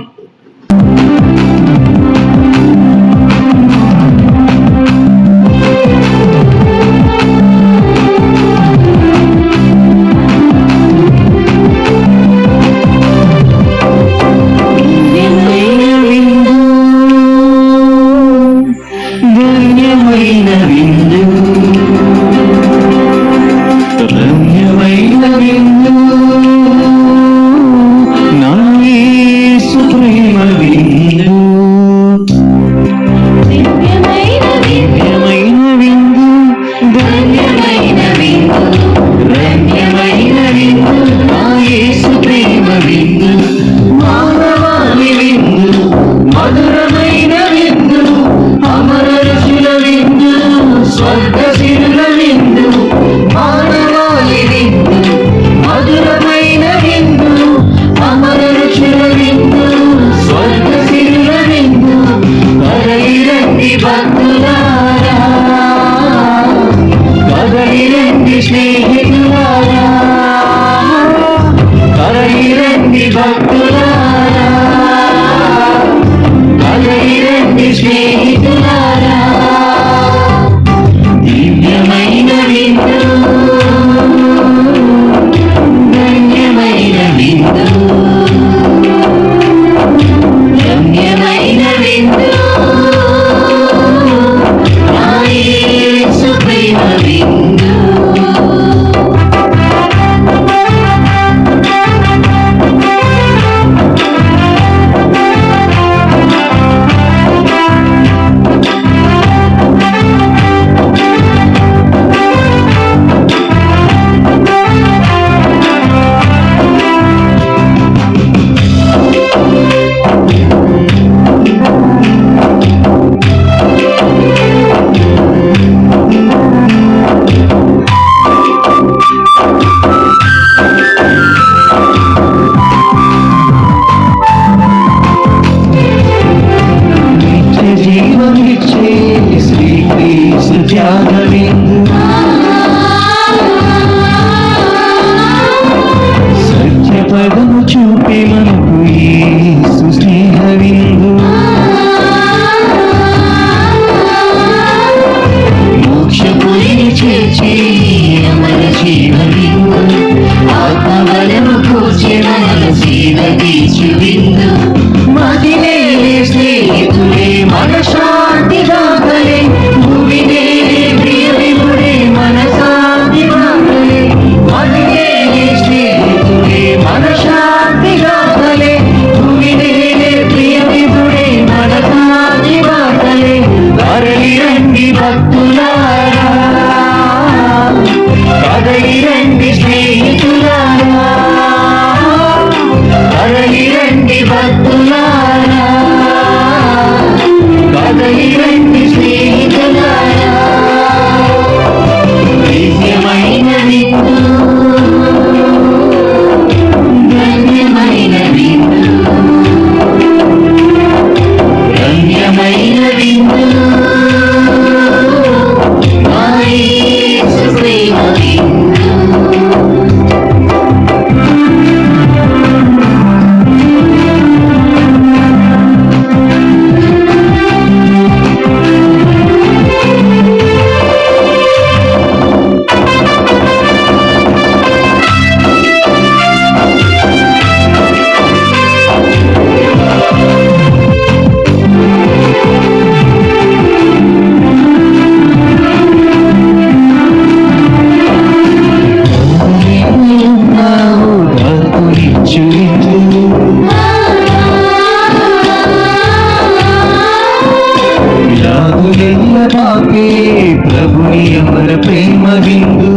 స్వామి అమర ప్రేమ విందు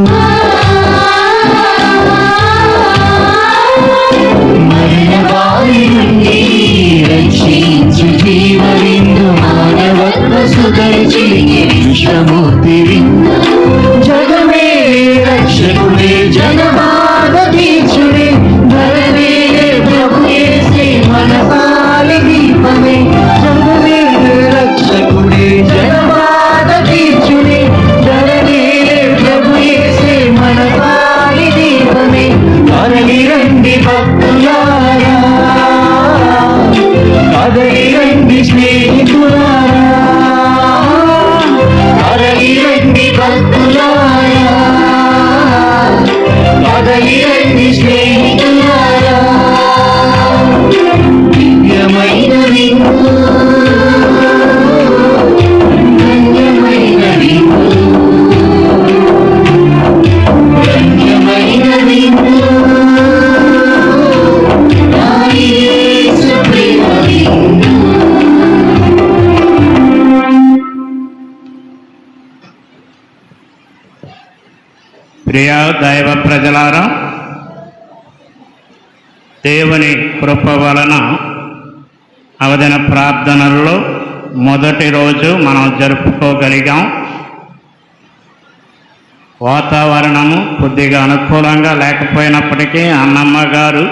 మరణ బారి నుండి రక్షించు జీవ విందు మానవత్వ సుదర్శి విశ్వమూర్తి విందు జగమే రక్షకుడే జగబాధ తీర్చుడే ధరమే ప్రభు యేసే మన పాలి దీపమే జగమే రక్షకుడే జగబాధ తీర్చుడే ధరమే ప్రభు యేసే మన పాలి దీపమే కదలి రండి భక్తులారా కదలి రండి స్నేహితులారా కదలి రండి భక్తులారా కదలి రండి స్నేహితులారా దివ్యమైన విందు ధన్యమైన విందు ధన్యమైన విందు నా యేసు ప్రేమ విందు. ప్రియ దైవ ప్రజలారా, దేవుని కృప వలన అవదిన ప్రార్థనల్లో మొదటి రోజు మనం జరుపుకోగలిగాం. వాతావరణము కొద్దిగా అనుకూలంగా లేకపోయినప్పటికీ అన్నమ్మ గారు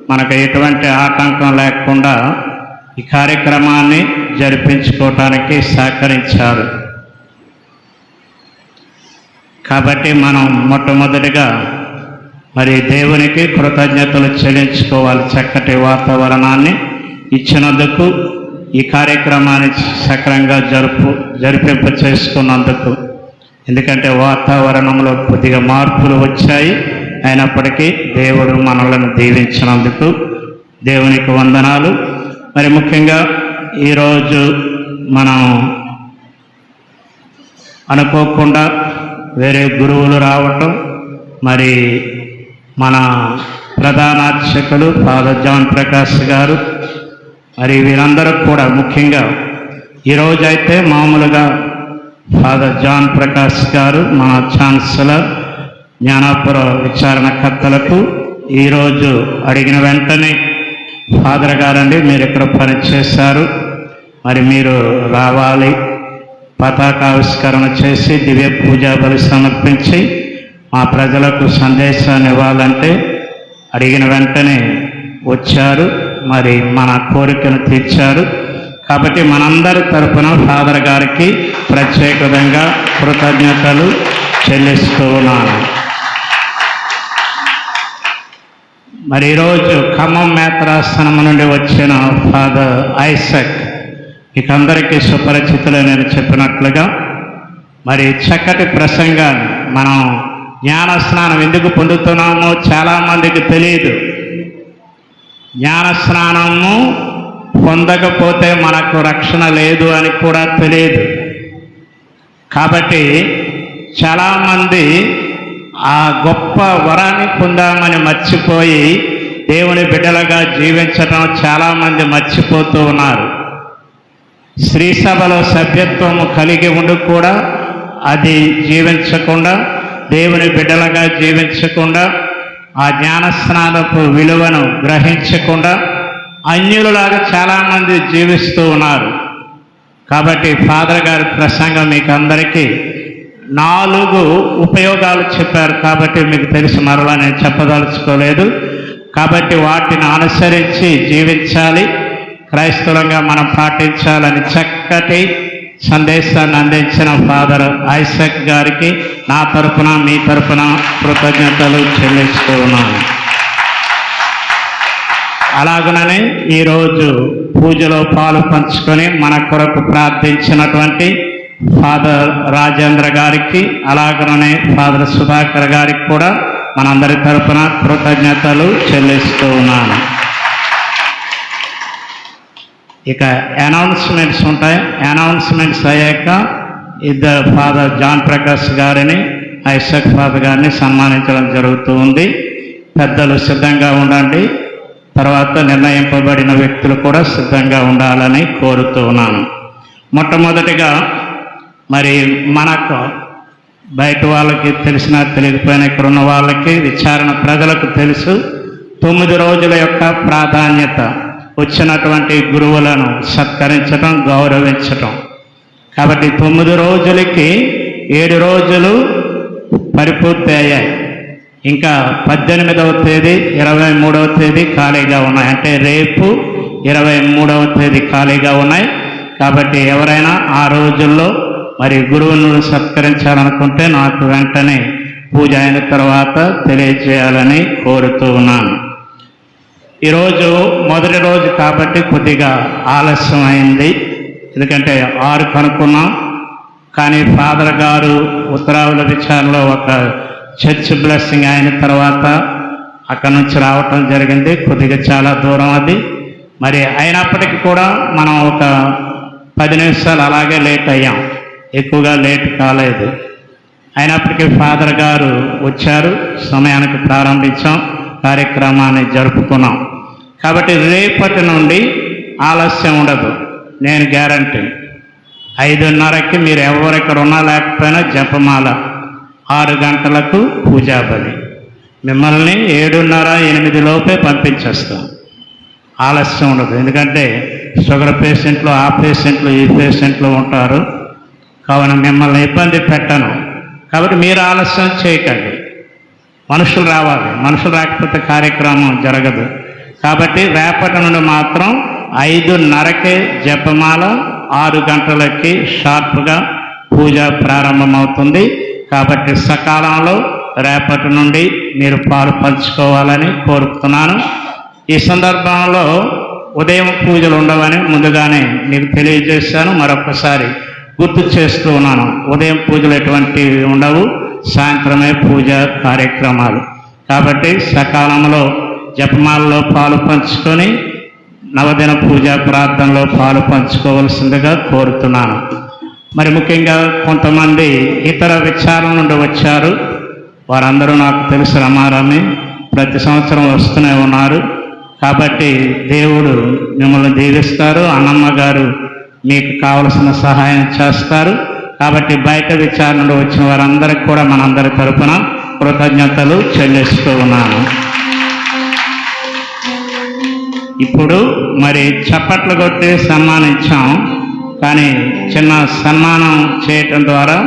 మనకు ఎటువంటి ఆటంకం లేకుండా ఈ కార్యక్రమాన్ని జరిపించుకోవటానికి సహకరించారు. కాబట్టి మనం మొట్టమొదటిగా మరి దేవునికి కృతజ్ఞతలు చెల్లించుకోవాలి. చక్కటి వాతావరణాన్ని ఇచ్చినందుకు, ఈ కార్యక్రమాన్ని సక్రంగా జరిపింప చేసుకున్నందుకు. ఎందుకంటే వాతావరణంలో కొద్దిగా మార్పులు వచ్చాయి, అయినప్పటికీ దేవుడు మనలను దీవించినందుకు దేవునికి వందనాలు. మరి ముఖ్యంగా ఈరోజు మనం అనుకోకుండా వేరే గురువులు రావటం, మరి మన ప్రధాన అర్చకులు ఫాదర్ జాన్ ప్రకాష్ గారు, మరి వీరందరూ కూడా ముఖ్యంగా ఈరోజైతే మామూలుగా ఫాదర్ జాన్ ప్రకాష్ గారు మన ఛాన్సలర్ జ్ఞానాపుర విచారణకర్తలకు ఈరోజు అడిగిన వెంటనే ఫాదర్ గారండి మీరు ఇక్కడ పనిచేశారు, మరి మీరు రావాలి, పతాకావిష్కరణ చేసి దివ్య పూజా బలి సమర్పించి మా ప్రజలకు సందేశాన్ని ఇవ్వాలంటే అడిగిన వెంటనే వచ్చారు, మరి మన కోరికను తీర్చారు. కాబట్టి మనందరి తరపున ఫాదర్ గారికి ప్రత్యేకంగా కృతజ్ఞతలు చెల్లిస్తూ ఉన్నాను. మరి ఈరోజు ఖమ్మం మేత్రాసనం నుండి వచ్చిన ఫాదర్ ఐసక్ మీకు అందరికీ సుపరిచితులు. నేను చెప్పినట్లుగా మరి చక్కటి ప్రసంగాన్ని మనం జ్ఞానస్నానం ఎందుకు పొందుతున్నామో చాలామందికి తెలియదు. జ్ఞానస్నానము పొందకపోతే మనకు రక్షణ లేదు అని కూడా తెలియదు. కాబట్టి చాలామంది ఆ గొప్ప వరాన్ని పొందామని మర్చిపోయి దేవుని బిడ్డలుగా జీవించడం చాలామంది మర్చిపోతూ ఉన్నారు. శ్రీ సభలో సభ్యత్వము కలిగి ఉండి కూడా అది జీవించకుండా, దేవుని బిడ్డలుగా జీవించకుండా, ఆ జ్ఞానస్నానపు విలువను గ్రహించకుండా అన్యులలాగా చాలామంది జీవిస్తూ ఉన్నారు. కాబట్టి ఫాదర్ గారి ప్రసంగం మీకు అందరికీ 4 ఉపయోగాలు చెప్పారు. కాబట్టి మీకు తెలిసి మరలా నేను చెప్పదలుచుకోలేదు. కాబట్టి వాటిని అనుసరించి జీవించాలి, క్రైస్తవులంగా మనం పాటించాలని చక్కటి సందేశాన్ని అందించిన ఫాదర్ ఐసక్ గారికి నా తరపున మీ తరపున కృతజ్ఞతలు చెల్లిస్తూ ఉన్నాను. అలాగనే ఈరోజు పూజలో పాలు పంచుకొని మన కొరకు ప్రార్థించినటువంటి ఫాదర్ రాజేంద్ర గారికి, అలాగనే ఫాదర్ సుధాకర్ గారికి కూడా మనందరి తరపున కృతజ్ఞతలు చెల్లిస్తూ ఉన్నాను. ఇక అనౌన్స్మెంట్స్ ఉంటాయి. అనౌన్స్మెంట్స్ అయ్యాక ఇద్దరు ఫాదర్ జాన్ ప్రకాష్ గారిని, ఐసక్ ఫాదర్ గారిని సన్మానించడం జరుగుతూ ఉంది. పెద్దలు సిద్ధంగా ఉండండి. తర్వాత నిర్ణయింపబడిన వ్యక్తులు కూడా సిద్ధంగా ఉండాలని కోరుతూ ఉన్నాను. మొట్టమొదటిగా మరి మనకు బయట వాళ్ళకి తెలిసినా తెలియకపోయినా ఇక్కడ ఉన్న వాళ్ళకి విచారణ ప్రజలకు తెలుసు 9 రోజుల యొక్క ప్రాధాన్యత, వచ్చినటువంటి గురువులను సత్కరించడం, గౌరవించటం. కాబట్టి 9 రోజులకి 7 రోజులు పరిపూర్తి అయ్యాయి. ఇంకా 18వ తేదీ 23వ తేదీ ఖాళీగా ఉన్నాయి. అంటే రేపు 23వ తేదీ ఖాళీగా ఉన్నాయి. కాబట్టి ఎవరైనా ఆ రోజుల్లో మరి గురువులను సత్కరించాలనుకుంటే నాకు వెంటనే పూజ అయిన తర్వాత తెలియజేయాలని కోరుతూ ఉన్నాను. ఈరోజు మొదటి రోజు కాబట్టి కొద్దిగా ఆలస్యం అయింది, ఎందుకంటే 6 కనుక్కున్నాం. కానీ ఫాదర్ గారు ఉత్తరావుల విచారణలో ఒక చర్చ్ బ్లెస్సింగ్ అయిన తర్వాత అక్కడి నుంచి రావటం జరిగింది. కొద్దిగా చాలా దూరం అది. మరి అయినప్పటికీ కూడా మనం ఒక 10 నిమిషాలు అలాగే లేట్ అయ్యాం, ఎక్కువగా లేట్ కాలేదు. అయినప్పటికీ ఫాదర్ గారు వచ్చారు, సమయానికి ప్రారంభించాం, కార్యక్రమాన్ని జరుపుకున్నాం. కాబట్టి రేపటి నుండి ఆలస్యం ఉండదు, నేను గ్యారంటీ. 5:30కి మీరు ఎవరెక్కడ ఉన్నా లేకపోయినా జపమాల, 6 గంటలకు పూజాబలి. మిమ్మల్ని 7:30, 8 లోపే పంపించేస్తాం. ఆలస్యం ఉండదు, ఎందుకంటే షుగర్ పేషెంట్లు, ఆ పేషెంట్లు, ఈ పేషెంట్లు ఉంటారు. కావున మిమ్మల్ని ఇబ్బంది పెట్టను. కాబట్టి మీరు ఆలస్యం చేయకండి. మనుషులు రావాలి, మనుషులు రాకపోతే కార్యక్రమం జరగదు. కాబట్టి రేపటి నుండి మాత్రం 5:30కే జపమాల, 6 గంటలకి షార్ప్గా పూజ ప్రారంభమవుతుంది. కాబట్టి సకాలంలో రేపటి నుండి మీరు పాలు పంచుకోవాలని కోరుతున్నాను. ఈ సందర్భంలో ఉదయం పూజలు ఉండవని ముందుగానే మీకు తెలియజేశాను. మరొకసారి గుర్తు చేస్తూ ఉన్నాను, ఉదయం పూజలు ఎటువంటివి ఉండవు, సాయంత్రమే పూజ కార్యక్రమాలు. కాబట్టి సకాలంలో జపమాలలో పాలు పంచుకొని నవదిన పూజ ప్రార్థనలో పాలు పంచుకోవలసిందిగా కోరుతున్నాను. మరి ముఖ్యంగా కొంతమంది ఇతర విచారణ నుండి వచ్చారు. వారందరూ నాకు తెలుసు, రమారమి ప్రతి సంవత్సరం వస్తూనే ఉన్నారు. కాబట్టి దేవుడు మిమ్మల్ని దీవిస్తారు. అన్నమ్మ గారు మీకు కావలసిన సహాయం చేస్తారు. కాబట్టి బయట విచారణ నుండి వచ్చిన వారందరికీ కూడా మనందరి తరపున కృతజ్ఞతలు చెల్లిస్తూ ఉన్నాను. ఇప్పుడు మరి చప్పట్లు కొట్టి సన్మానించాం, కానీ చిన్న సన్మానం చేయటం ద్వారా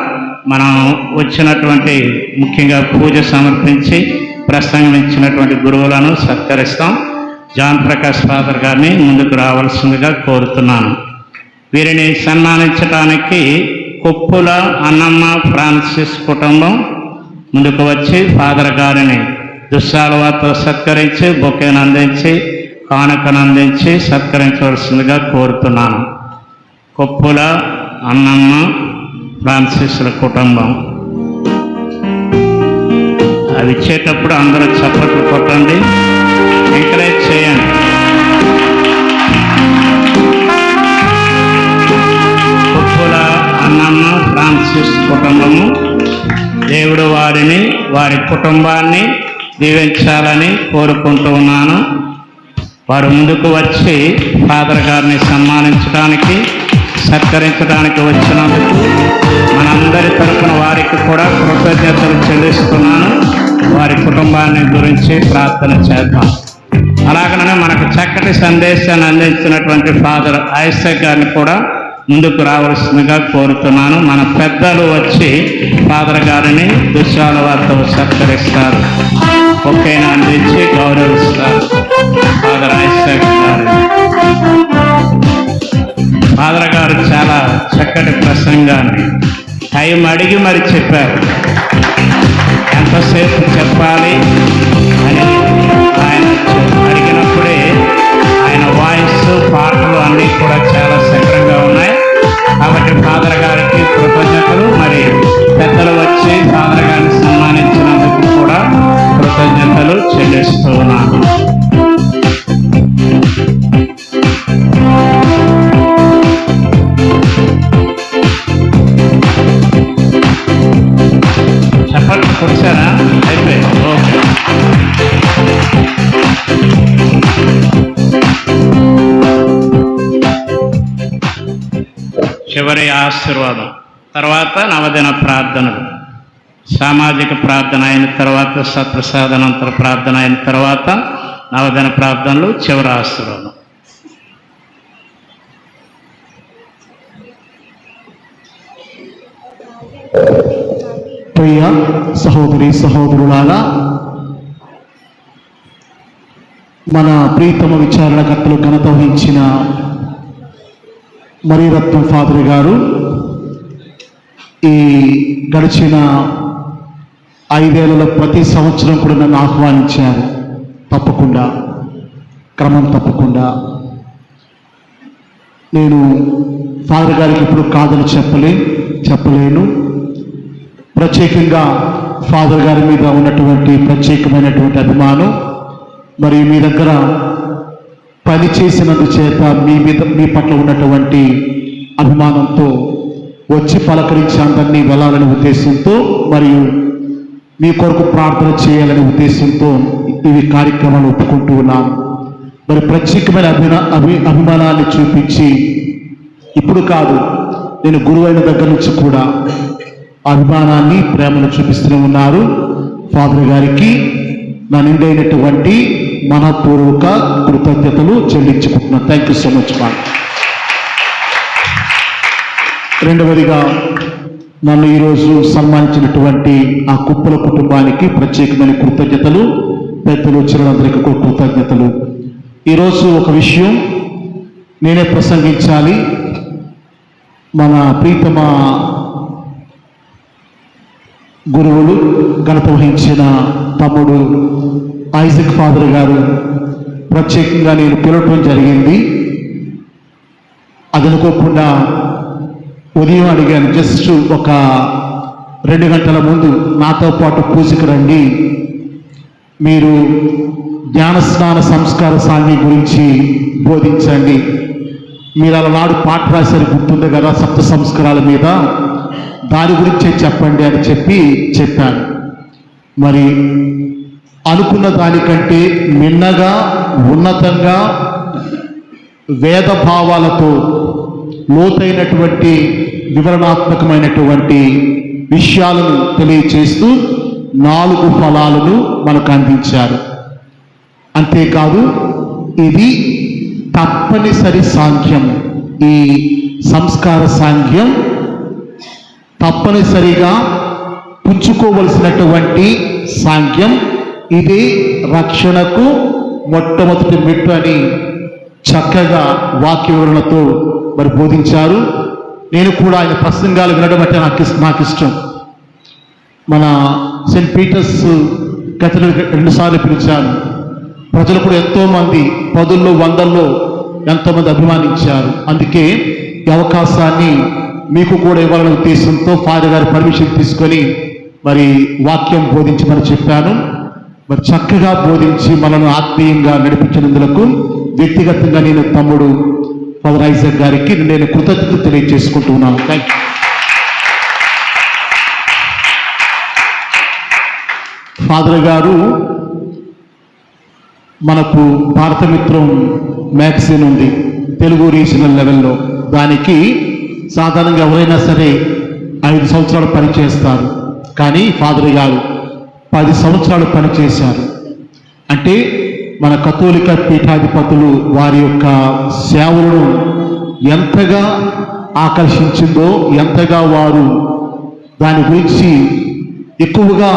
మనం వచ్చినటువంటి ముఖ్యంగా పూజ సమర్పించి ప్రసంగించినటువంటి గురువులను సత్కరిస్తాం. జాన్ ప్రకాష్ ఫాదర్ గారిని ముందుకు రావాల్సిందిగా కోరుతున్నాను. వీరిని సన్మానించడానికి కొప్పుల అన్నమ్మ ఫ్రాన్సిస్ కుటుంబం ముందుకు వచ్చి ఫాదర్ గారిని దుస్సాలువాతో సత్కరించి, బొకేను అందించి, కానుకను అందించి సత్కరించవలసిందిగా కోరుతున్నాను. కొప్పుల అన్నమ్మ ఫ్రాన్సిస్ల కుటుంబం. అది ఇచ్చేటప్పుడు అందరూ చప్పట్లు కొట్టండి, ఎంకరేజ్ చేయండి. కొప్పుల అన్నమ్మ ఫ్రాన్సిస్ కుటుంబము, దేవుడు వారిని, వారి కుటుంబాన్ని దీవించాలని కోరుకుంటూ ఉన్నాను. వారు ముందుకు వచ్చి ఫాదర్ గారిని సన్మానించడానికి, సత్కరించడానికి వచ్చినందుకు మనందరి తరపున వారికి కూడా కృతజ్ఞతలు చెల్లిస్తున్నాను. వారి కుటుంబాన్ని గురించి ప్రార్థన చేద్దాం. అలాగనే మనకు చక్కటి సందేశాన్ని అందించినటువంటి ఫాదర్ ఐసక్ గారిని కూడా ముందుకు రావాల్సిందిగా కోరుతున్నాను. మన పెద్దలు వచ్చి ఫాదర్ గారిని దుశ్శాలువాతో సత్కరిస్తారు, ఒకేనా అందించి గౌరవిస్తారు. ఫాదర్ ఐసక్ గారిని, ఫాదర్ గారు చాలా చక్కటి ప్రసంగాన్ని టైం అడిగి మరి చెప్పారు. ఎంతసేపు చెప్పాలి అని ఆయన అడిగినప్పుడే ఆయన వాయిస్, పాటలు అన్నీ కూడా చాలా సక్రంగా ఉన్నాయి. కాబట్టి ఫాదర్ గారికి కృతజ్ఞతలు. మరి పెద్దలు వచ్చి ఫాదర్ గారిని సన్మానించినందుకు కూడా కృతజ్ఞతలు చెల్లిస్తూ ఉన్నాను. చెప్పండి, కొడిచారా? అయిపోయింది, ఓకే. చివరి ఆశీర్వాదం తర్వాత నవదిన ప్రార్థనలు. సామాజిక ప్రార్థన అయిన తర్వాత, సత్ప్రసాదానంతర ప్రార్థన అయిన తర్వాత నవదిన ప్రార్థనలు చివరి ఆశీర్వాదం. ప్రియ సహోదరి సహోదరులారా, మన ప్రీతమ విచారణకర్తలు ఘనత వహించిన మరీరత్నం ఫాదర్ గారు ఈ గడిచిన 5 ఏళ్లలో ప్రతి సంవత్సరం కూడా నన్ను ఆహ్వానించారు. తప్పకుండా, క్రమం తప్పకుండా. నేను ఫాదర్ గారికి ఇప్పుడు కాదని చెప్పలేను. ప్రత్యేకంగా ఫాదర్ గారి మీద ఉన్నటువంటి ప్రత్యేకమైనటువంటి అభిమానం, మరియు మీ దగ్గర పని చేసినందుచేత మీ పట్ల ఉన్నటువంటి అభిమానంతో వచ్చి పలకరించి అందరినీ వెళ్ళాలనే ఉద్దేశంతో, మరియు మీ కొరకు ప్రార్థన చేయాలనే ఉద్దేశంతో ఇవి కార్యక్రమాలు ఒప్పుకుంటూ ఉన్నాను. మరి ప్రత్యేకమైన అభిమానాన్ని చూపించి, ఇప్పుడు కాదు, నేను గురువైన దగ్గర నుంచి కూడా అభిమానాన్ని, ప్రేమను చూపిస్తూనే ఉన్నారు. ఫాదర్ గారికి నా నిండైనటువంటి మనపూర్వక కృతజ్ఞతలు చెల్లించుకుంటున్నాను. థ్యాంక్ యూ సో మచ్ మా. రెండవదిగా, నన్ను ఈరోజు సన్మానించినటువంటి ఆ కుప్పల కుటుంబానికి ప్రత్యేకమైన కృతజ్ఞతలు, పెద్దలు చిరులందరికీ కూడా కృతజ్ఞతలు. ఈరోజు ఒక విషయం నేనే ప్రసంగించాలి. మన ప్రీతమ గురువులు, ఘనత వహించిన తమ్ముడు ఐజక్ ఫాదర్ గారు ప్రత్యేకంగా నేను పిలవటం జరిగింది. అది అనుకోకుండా ఉదయం అడిగాను, జస్ట్ ఒక 2 గంటల ముందు నాతో పాటు పూజకు రండి, మీరు జ్ఞానస్నాన సంస్కార సాంఘి గురించి బోధించండి. మీరు అలనాడు పాట రాశారు, గుర్తుంది కదా, సప్త సంస్కారాల మీద, దాని గురించే చెప్పండి అని చెప్పాను. మరి అనుకున్న దానికంటే మిన్నగా, ఉన్నతంగా, వేద భావాలతో లోతైనటువంటి వివరణాత్మకమైనటువంటి విషయాలను తెలియచేస్తూ 4 ఫలాలను మనకు అందించారు. అంతేకాదు, ఇది తప్పనిసరి సాంఖ్యం. ఈ సంస్కార సాంఖ్యం తప్పనిసరిగా పుచ్చుకోవలసినటువంటి సాంఖ్యం. ఇదే రక్షణకు మొట్టమొదటి మెట్టు అని చక్కగా వాక్య వివరణతో మరి బోధించారు. నేను కూడా ఆయన ప్రసంగాలు వినడం అంటే నాకు ఇష్టం. మన సెయింట్ పీటర్స్ కేథడ్రల్ 2 సార్లు పిలిచాను. ప్రజలు కూడా ఎంతోమంది 10ల్లో 100ల్లో ఎంతోమంది అభిమానించారు. అందుకే ఈ అవకాశాన్ని మీకు కూడా ఇవ్వాలనే ఉద్దేశంతో ఫాదర్ గారి పర్మిషన్ తీసుకొని మరి వాక్యం బోధించమని చెప్పాను. మరి చక్కగా బోధించి మనను ఆత్మీయంగా నడిపించినందుకు వ్యక్తిగతంగా నేను తమ్ముడు ఫాదర్ ఐజక్ గారికి నేను కృతజ్ఞత తెలియజేసుకుంటున్నాను. Thank you. ఫాదర్ గారు మనకు భారతమిత్రం మ్యాగజైన్ ఉంది తెలుగు రీజనల్ లెవెల్లో. దానికి సాధారణంగా ఎవరైనా సరే 5 సంవత్సరాలు పనిచేస్తారు, కానీ ఫాదర్ గారు 10 సంవత్సరాలు పనిచేశారు. అంటే మన కథోలిక పీఠాధిపతులు వారి యొక్క సేవలను ఎంతగా ఆకర్షించిందో, ఎంతగా వారు దాని గురించి ఎక్కువగా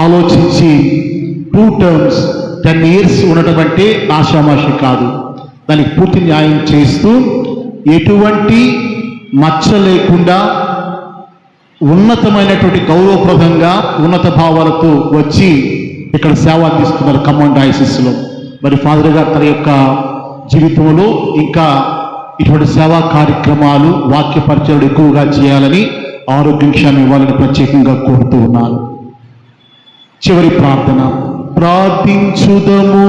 ఆలోచించి 2 టర్మ్స్ 10 years ఉండటం అంటే ఆషామాషి కాదు. దానికి పూర్తి న్యాయం చేస్తూ ఎటువంటి మచ్చ లేకుండా ఉన్నతమైనటువంటి గౌరవప్రదంగా ఉన్నత భావాలతో వచ్చి ఇక్కడ సేవ అందిస్తున్నారు ఖమ్మం డయాసిస్లో. మరి ఫాదర్ గారు తన యొక్క జీవితంలో ఇంకా ఇటువంటి సేవా కార్యక్రమాలు, వాక్య పరిచయాలు ఎక్కువగా చేయాలని, ఆరోగ్యం క్షేమం ఇవ్వాలని ప్రత్యేకంగా కోరుతూ ఉన్నాను. చివరి ప్రార్థన ప్రార్థించుదము.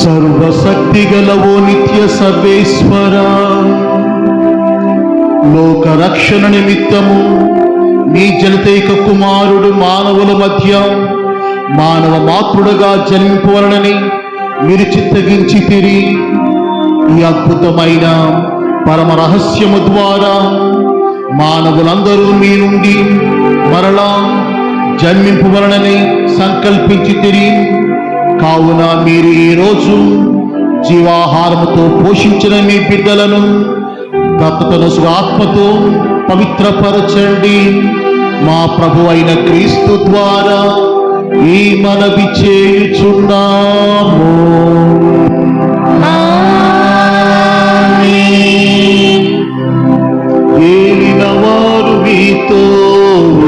సర్వశక్తి గలవో నిత్య సర్వేశ్వర, లోక రక్షణ నిమిత్తము మీ జనితైక కుమారుడు మానవుల మధ్య మానవ మాతృడుగా జన్మింపవలనని మీరు చిత్తగించి తిరిగి ఈ అద్భుతమైన పరమ రహస్యము ద్వారా మానవులందరూ మీ నుండి మరలా జన్మింపవలనని సంకల్పించి తిరిగి కావున మీరు ఈరోజు జీవాహారముతో పోషించిన మీ బిడ్డలను దత్తతనసు ఆత్మతో పవిత్రపరచండి. మా ప్రభు అయిన క్రీస్తు ద్వారా ఈ మనవి చేయుచున్నాము. ఏలిన వారు మీతో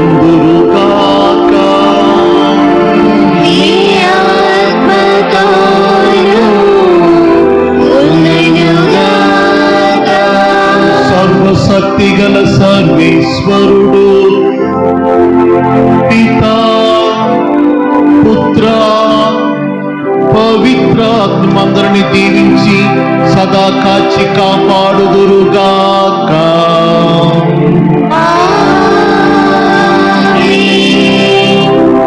ఉందురుగాక. సర్వశక్తి గల సర్వేశ్వరుడు పితా పుత్ర పవిత్రాత్మందరిని దీవించి సదా కాచి కాపాడుదురుగాక.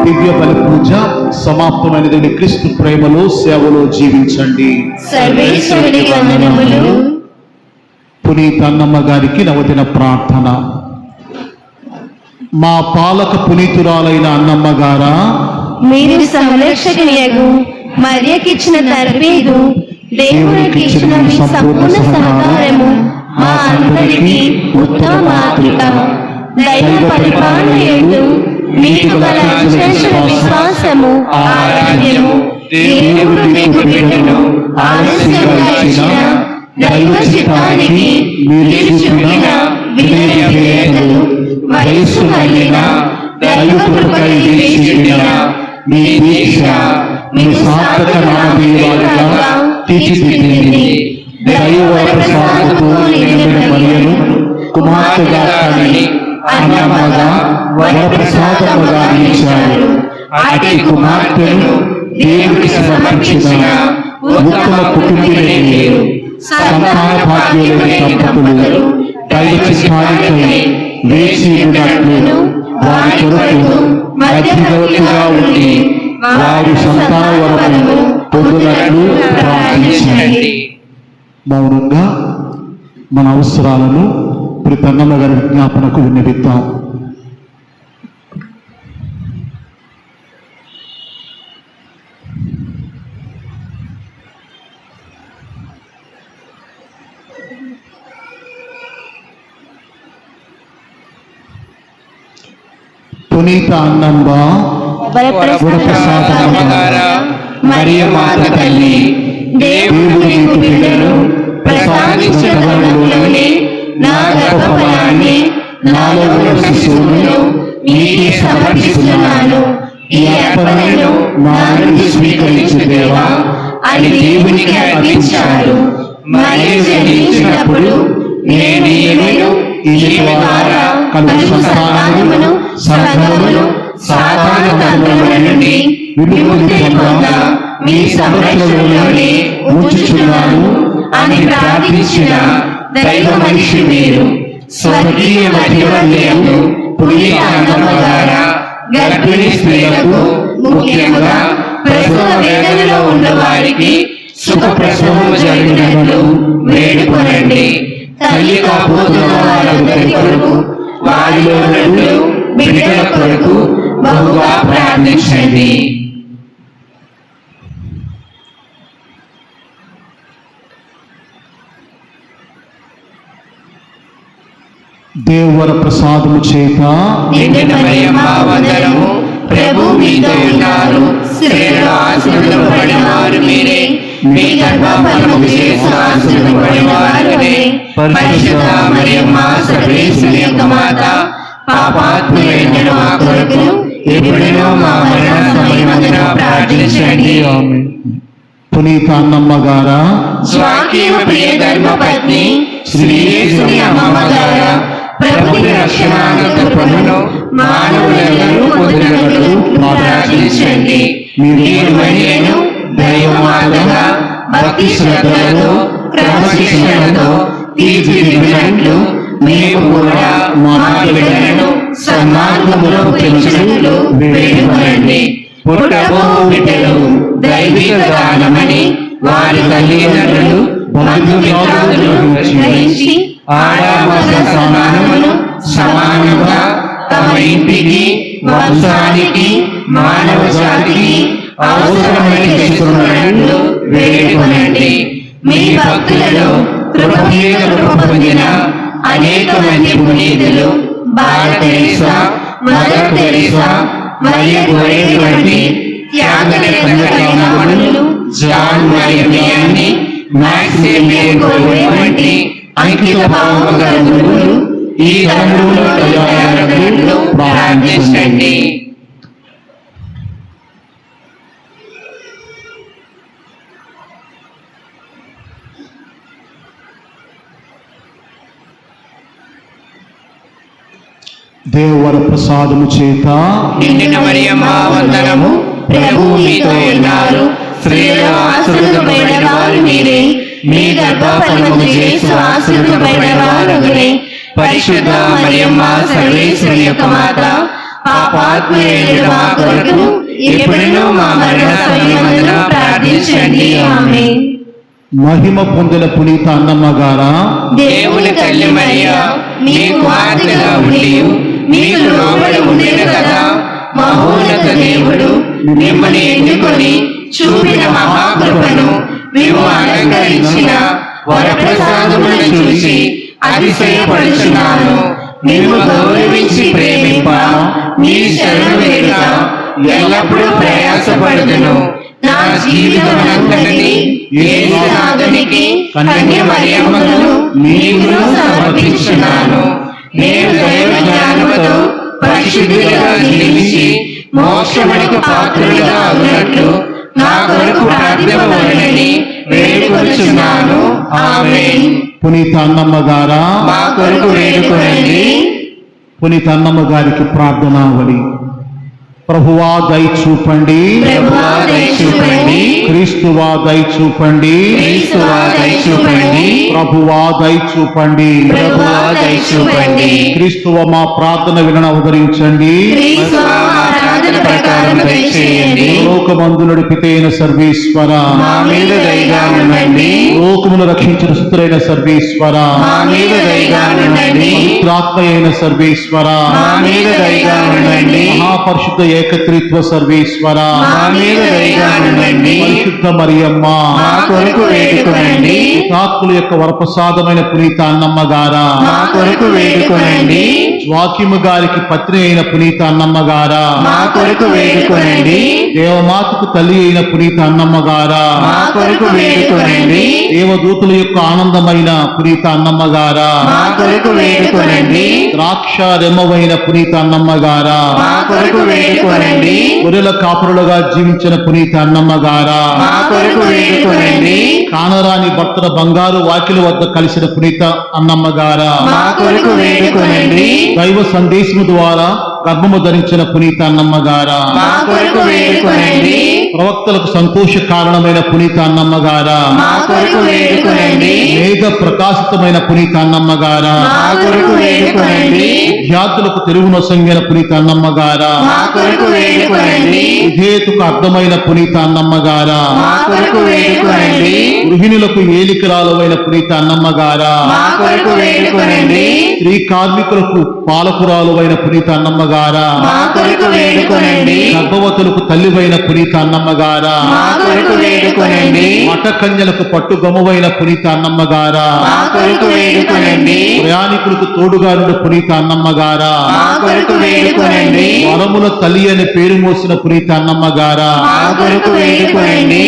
దివ్య బలి పూజ సమాప్తమైనది. క్రీస్తు ప్రేమలో సేవలో జీవించండి. సర్వేశ్వరుడి వందనములు. పునీత అన్నమ్మ గారికి నవదిన ప్రార్థన. మా పాలక పునీతురాలైన అన్నమ్మ గారా, మీరు సంరక్షకునియగు మరియకిచ్చిన తర్ఫీదు, దేవునికిచ్చిన మీ సంపూర్ణ సహకారము మా అందరికీ ఉత్తమ మాతృక. దైవ పరిపాలన యందు మీకు గల అచంచల విశ్వాసము, ఆరాధ్యము, దేవుడు మీకు బిడ్డను ఆలస్యంగా ఇచ్చిన దైవ చిత్తానికి మీరు చూపిన విధేయతలు, వయస్సు మళ్ళిన దైవ కృపకై వేచిన మీ దీక్ష మీ సార్థక నామధేయాలుగా తీర్చిదిద్దింది. దైవ ప్రసాదముతో నిండిన మరియను కుమార్తెగా కని అన్నమ్మగా వరప్రసాదముగా ఇచ్చారు. అట్టి కుమార్తెను దేవుడికి సమర్పించిన ఉత్తమ కుటుంబీనే మీరు. సంతాన భాగ్యులైన దంపతులు దైవ చిత్తానికై వేచి ఉన్నట్లు వారి కొరకు మధ్యవర్తిగా ఉండి వారి సంతాన వరము పొందినట్లు ప్రార్థించండి. మౌనంగా మన అవసరాలను ప్రితన్నమ్మ గారి విజ్ఞాపనకు విన్నవిద్దాం. పునీత అన్నమ్మ వరప్రసాదముగా మరియ మాత తల్లి, దేవుడు మీకు బిడ్డను ప్రసాదించిన తరుణంలోనే నా గర్భఫలాన్ని నాలో ఉన్న శిశువును మీకే సమర్పిస్తున్నాను. ఈ అర్పణను నా నుండి స్వీకరించు దేవా అని దేవునికి అర్పించారు. మరియ జనించినప్పుడు నేను ఈమె ద్వారా కలుగు సంతానమును సంఘమును సాతాన తంత్రముల నుండి విముక్తి పొంద మీ సంరక్షణలోనే ఉంచుచున్నాను అని ప్రార్థించిన దైవ మనిషి మీరు. స్వర్గీయ మధ్యవర్తులకు పునీత అన్నమ్మ ద్వారా గర్భిణీ స్త్రీలకు, ముఖ్యంగా ప్రసవ వేదనలో ఉన్న వారికి సుఖ ప్రసవం జరిగినట్లు వేడుకొనండి. తల్లి కాబోతున్న వారందరి కొరకు, వారిలో నుండి బిడ్డల కొరకు బహుగా ప్రార్థించండి. దేవర ప్రసాదము చేత నిండిన మరియమ్మ వందనము. ప్రభు మీతో ఉన్నారు. స్త్రీలలో ఆశీర్వదింపబడిన వారు మీరే. మీ గర్భఫలము యేసు ఆశీర్వదింపబడిన వారునే. పరిశుద్ధ మరియమ్మ సర్వేశ్వరి యొక్క మాత, పాపాత్ములైన మా కొరకు ఎప్పుడైనా మా మరణ సమయమందున ప్రార్థించండి. పునీత అన్నమ్మ గారా, స్వాకీయ ప్రియ ధర్మపత్ని శ్రీ యేసుని అమ్మమ్మ గారా, ప్రభుని రక్షణాన కృపను మానవులందరూ పొందినట్లు ప్రార్థించండి. మీరు మరియను దైవమాతగా భక్తి శ్రద్ధలతో క్రమశిక్షణతో తీర్చిదిద్దినట్లు మేము కూడా మా బిడ్డలను సన్మార్గములో పెంచినట్లు వేడుకొనండి. పుట్టబో బిడ్డలు దైవిక దానమని వారి తల్లిదండ్రులు బంధుమిత్రాదులు గ్రహించి ఆడామగ సమానమును సమానంగా తమ ఇంటికి, వంశానికి, మానవ జాతికి అవసరమని చేసుకున్నట్లు వేడుకొనండి. మీ భక్తులలో కృప మీద కృప పొందిన అనేక మంది పునీతులు భారత తెరీసా, మదర్ తెరీసా, మరియ గోరెటి వంటి త్యాగనిరతులైన మనులు, జాన్ మరియ వియాని, మాక్సిమిలియన్ కోల్వే వంటి అంకిత భావము గల గురువులు ఈ తరములో తయారగునట్లు ప్రార్థించండి. దేవర ప్రసాదము చేత నిండిన మరియమ్మ వందనము, ప్రభువు మీతో ఉన్నారు. స్త్రీలలో ఆశీర్వదింపబడిన వారు మీరే, మీ గర్భఫలము యేసు ఆశీర్వదింపబడిన వారగునే. పరిశుద్ధ మరియమ్మ సర్వేశ్వరి యొక్క మాత, పాపాత్ములైన మా కొరకు ఎప్పుడూ మా మరణ సమయమందున ప్రార్థించండి. ఆమేన్. మహిమ పొందిన పునీత అన్నమ్మ గారా, దేవుని తల్లి మరియ మీకు కుమార్తెగా ఉండి మీకు లోబడి ఉండేది కదా. మహోన్నత దేవుడు మిమ్మల్ని ఎన్నుకొని చూపిన మహాకృపను మేము అలంకరించిన వరప్రసాదములను చూసి అతిశయపడుచున్నాను. మేము గౌరవించి ప్రేమింప మీ శరణు వేడుక ఎల్లప్పుడూ ప్రయాసపడుదును. నా జీవితమంతటిని యేసునాథునికి కన్య మరియమ్మను మీకు సమర్పించున్నాను. నేను దైవ జ్ఞానముతో పరిశుద్ధిగా జీవించి మోక్షమునకు పాత్రులుగా అగునట్లు నా కొరకు ప్రార్థింపవలెనని వేడుకొనుచున్నాను. ఆమేన్. పునీత అన్నమ్మ గారా, మా కొరకు వేడుకొనండి. పునీత అన్నమ్మ గారికి ప్రార్థనావళి. ప్రభువా దయ చూపండి, ప్రభువా దయ చూపండి, క్రీస్తువా దయ చూపండి, క్రీస్తువా దయ చూపండి, ప్రభువా దయ చూపండి, ప్రభువా దయ చూపండి. క్రీస్తువ మా ప్రార్థన వినన అవతరించండి. క్రీస్తువా మా ప్రార్థన ప్రకారం దయచేయండి. లోకమందు నడిపితైన సర్వేశ్వర, మా మీద దయగా ఉండండి. లోకమును రక్షించిన సుతులైన సర్వేశ్వర, మా మీద దయగా ఉండండి. పవిత్రాత్మ అయిన సర్వేశ్వర, మా మీద దయగా ఉండండి. మహాపరిశుద్ధ ఏకత్రిత్వ సర్వేశ్వర, మా మీద దయగా ఉండండి. పరిశుద్ధ మరియమ్మ, మా కొరకు వేడుకొనండి. ఆత్మల యొక్క వరప్రసాదమైన పునీత అన్నమ్మ గారా, మా కొరకు వేడుకొనండి. జ్వాకిము గారికి పత్ని అయిన పునీత అన్నమ్మ గారా, మా కొరకు వేడుకొనండి. దేవమాతకు తల్లి అయిన పునీత అన్నమ్మ గారా, మా కొరకు వేడుకొనండి. దేవదూతుల యొక్క ఆనందమైన పునీత అన్నమ్మ గారా, మా కొరకు వేడుకొనండి. ద్రాక్ష రెమ్మవైన పునీత అన్నమ్మ గారా, మా కొరకు వేడుకొనండి. గొర్రెల కాపురులుగా జీవించిన పునీత అన్నమ్మ గారా, మా కొరకు వేడుకొనండి. కానరాని భర్తల బంగారు వాకిలి వద్ద కలిసిన పునీత అన్నమ్మ గారా, మా కొరకు వేడుకొనండి. దైవ సందేశము ద్వారా గర్భము ధరించిన పునీత అన్నమ్మ గారా, మా కొరకు వేడుకొనండి. ప్రవక్తలకు సంతోష కారణమైన పునీత అన్నమ్మ గారా, మా కొరకు వేడుకొనండి. మేఘ ప్రకాశితమైన పునీత అన్నమ్మ గారా, మా కొరకు వేడుకొనండి. విద్యార్థులకు తెలుగు నొసంగిన పునీత అన్నమ్మ గారా, మా కొరకు వేడుకొనండి. విధేయతకు అర్థమైన పునీత అన్నమ్మ గారా, మా కొరకు వేడుకొనండి. గృహిణులకు ఏలికరాలమైన పునీత అన్నమ్మ గారా, మా కొరకు వేడుకొనండి. స్త్రీ కార్మికులకు పాలకురాలువైన పునీత అన్నమ్మ గారా, మా కొరకు వేడుకొనండి. గర్భవతులకు తల్లివైన పునీత అన్నమ్మ గారా, మా కొరకు వేడుకొనండి. మఠకన్యలకు పట్టుగమువైన పునీత అన్నమ్మ గారా, మా కొరకు వేడుకొనండి. ప్రయాణికులకు తోడుగా నుండి పునీత అన్నమ్మ గారా, మా కొరకు వేడుకొనండి. వరముల తల్లి అని పేరు మోసిన పునీత అన్నమ్మ గారా, మా కొరకు వేడుకొనండి.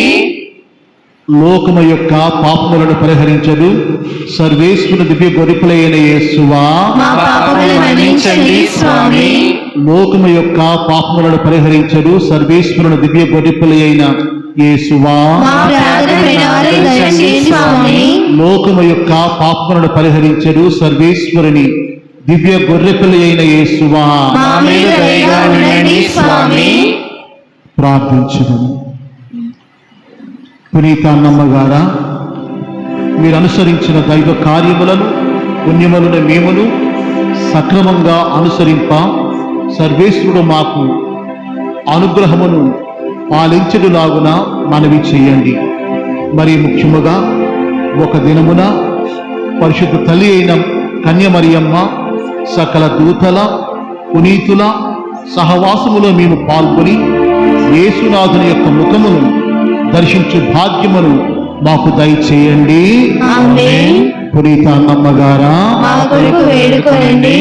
లోకము యొక్క పాపములను పరిహరించదు సర్వేశ్వరుని దివ్య గొరిపులైన యేసువా, మా పాపములను మన్నించండి స్వామి. లోకము యొక్క పాపములను పరిహరించదు సర్వేశ్వరుని దివ్య గొరిపులైన యేసువా, మా ప్రార్థన వినాలరించండి స్వామి. లోకము యొక్క పాపములను పరిహరించదు సర్వేశ్వరుని దివ్య గొర్రెపిల్ల అయిన యేసువా, మా మీద దయగా ఉండండి స్వామి. ప్రార్థించుదాము. పునీత అన్నమ్మ గారా, మీరు అనుసరించిన దైవ కార్యములను పుణ్యములను మేమును సక్రమంగా అనుసరింప సర్వేశ్వరుడు మాకు అనుగ్రహమును పాలించడులాగున మనవి చేయండి. మరి ముఖ్యముగా ఒక దినమున పరిశుద్ధ తల్లి అయిన కన్యమరియమ్మ సకల దూతల పునీతుల సహవాసములో మేము పాల్గొని యేసునాథుని యొక్క ముఖమును దర్శించు భాగ్యమును మాకు దయచేయండి. ఆమేన్. పునీత అన్నమ్మ గారా మా కొరకు వేడుకోనండి.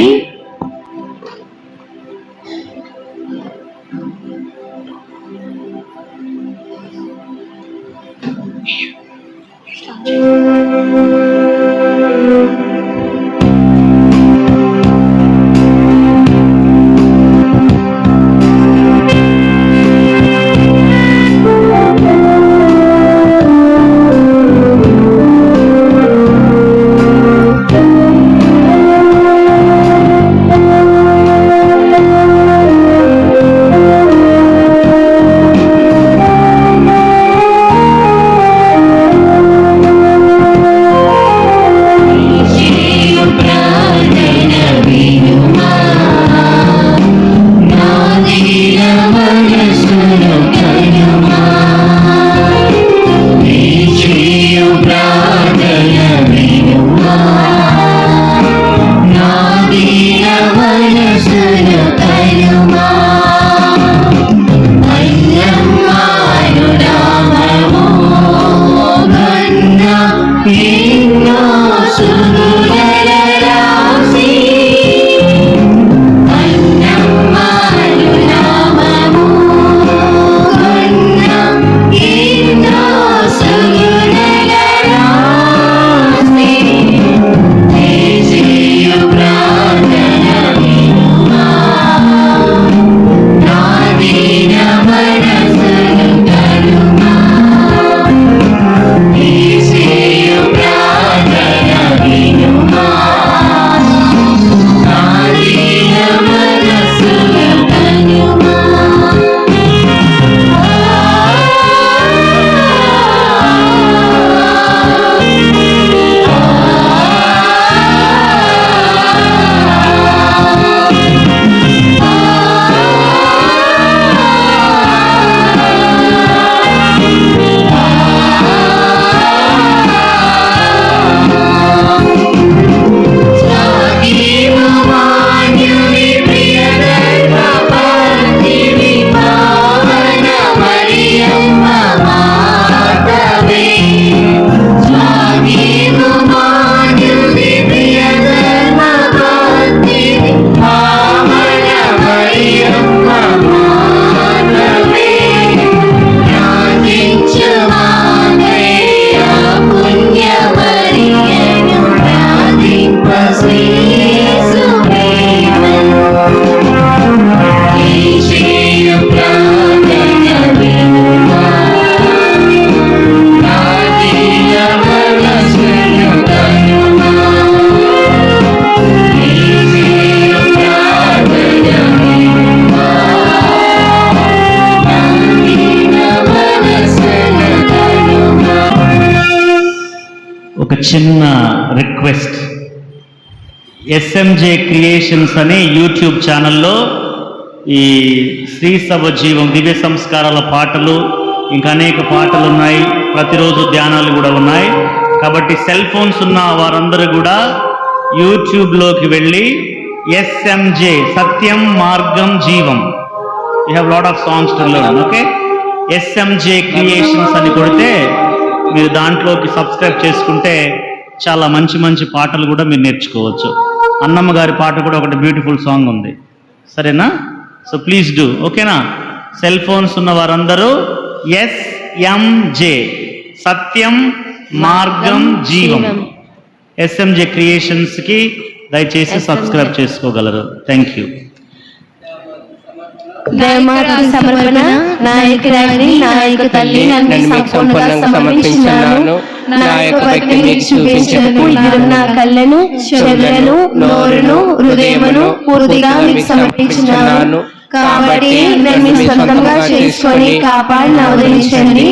చిన్న రిక్వెస్ట్, SMJ క్రియేషన్స్ అనే యూట్యూబ్ ఛానల్లో ఈ శ్రీ సభ జీవం దివ్య సంస్కారాల పాటలు ఇంకా అనేక పాటలు ఉన్నాయి, ప్రతిరోజు ధ్యానాలు కూడా ఉన్నాయి. కాబట్టి సెల్ ఫోన్స్ ఉన్న వారందరూ కూడా యూట్యూబ్లోకి వెళ్ళి SMJ సత్యం మార్గం జీవం, you have lot of songs to learn, okay, SMJ creations అని కొడితే మీరు దాంట్లోకి సబ్స్క్రైబ్ చేసుకుంటే చాలా మంచి మంచి పాటలు కూడా మీరు నేర్చుకోవచ్చు. అన్నమ్మ గారి పాట కూడా ఒకటి బ్యూటిఫుల్ సాంగ్ ఉంది, సరేనా? సో ప్లీజ్ డూ, ఓకేనా? సెల్ ఫోన్స్ ఉన్న వారందరూ SMJ సత్యం మార్గం జీవం SMJ క్రియేషన్స్కి దయచేసి సబ్స్క్రైబ్ చేసుకోగలరు. Thank you. దయమాతకు సమర్పణ, నాయకురాలిని నాయక తల్లి నన్ను సంపూర్ణంగా సమర్పించున్నాను. నా యొక్క భక్తిని మీకు చూపించకు నా కళ్ళను, చెవులను, నోరును, హృదయమును పూర్తిగా మీకు సమర్పించున్నాను. కాబట్టి నన్ను మీ సొంతంగా చేసుకొని కాపాడి నవదరించండి.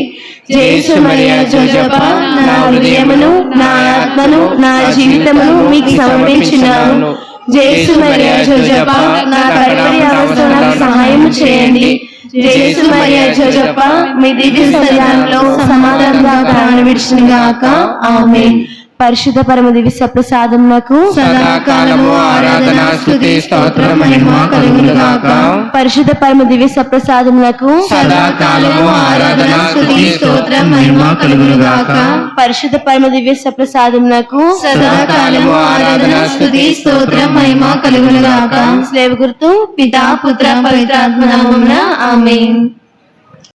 జేసు మరియా జోజప్ప, నా హృదయమును, నా ఆత్మను, నా జీవితమును మీకు సమర్పించున్నాను. జేసు మరియా జోజప్ప, నా కడపడి అవసరాలకు సహాయం చేయండి. జేసు మరియా జోజప్ప మీ దివ్య సన్నిధానంలో సమాధానంగా ప్రాణం విడిచిన గాక. ఆమేన్. పరిశుద్ధ పరమ దివ్య సప్రసాదమునకు సదాకాలము ఆరాధన స్తుతి స్తోత్రం మహిమ కలుగును గాక. పరిశుద్ధ పరమ దివ్య సప్రసాదమునకు సదాకాలము ఆరాధన స్తుతి స్తోత్రం మహిమ కలుగును గాక. పరిశుద్ధ పరమ దివ్య సప్రసాదమునకు సదాకాలము ఆరాధన స్తుతి స్తోత్రం మహిమ కలుగును గాక. స్లేవ గుర్తు పితా పుత్ర పవిత్రాత్మ నామమున ఆమేన్.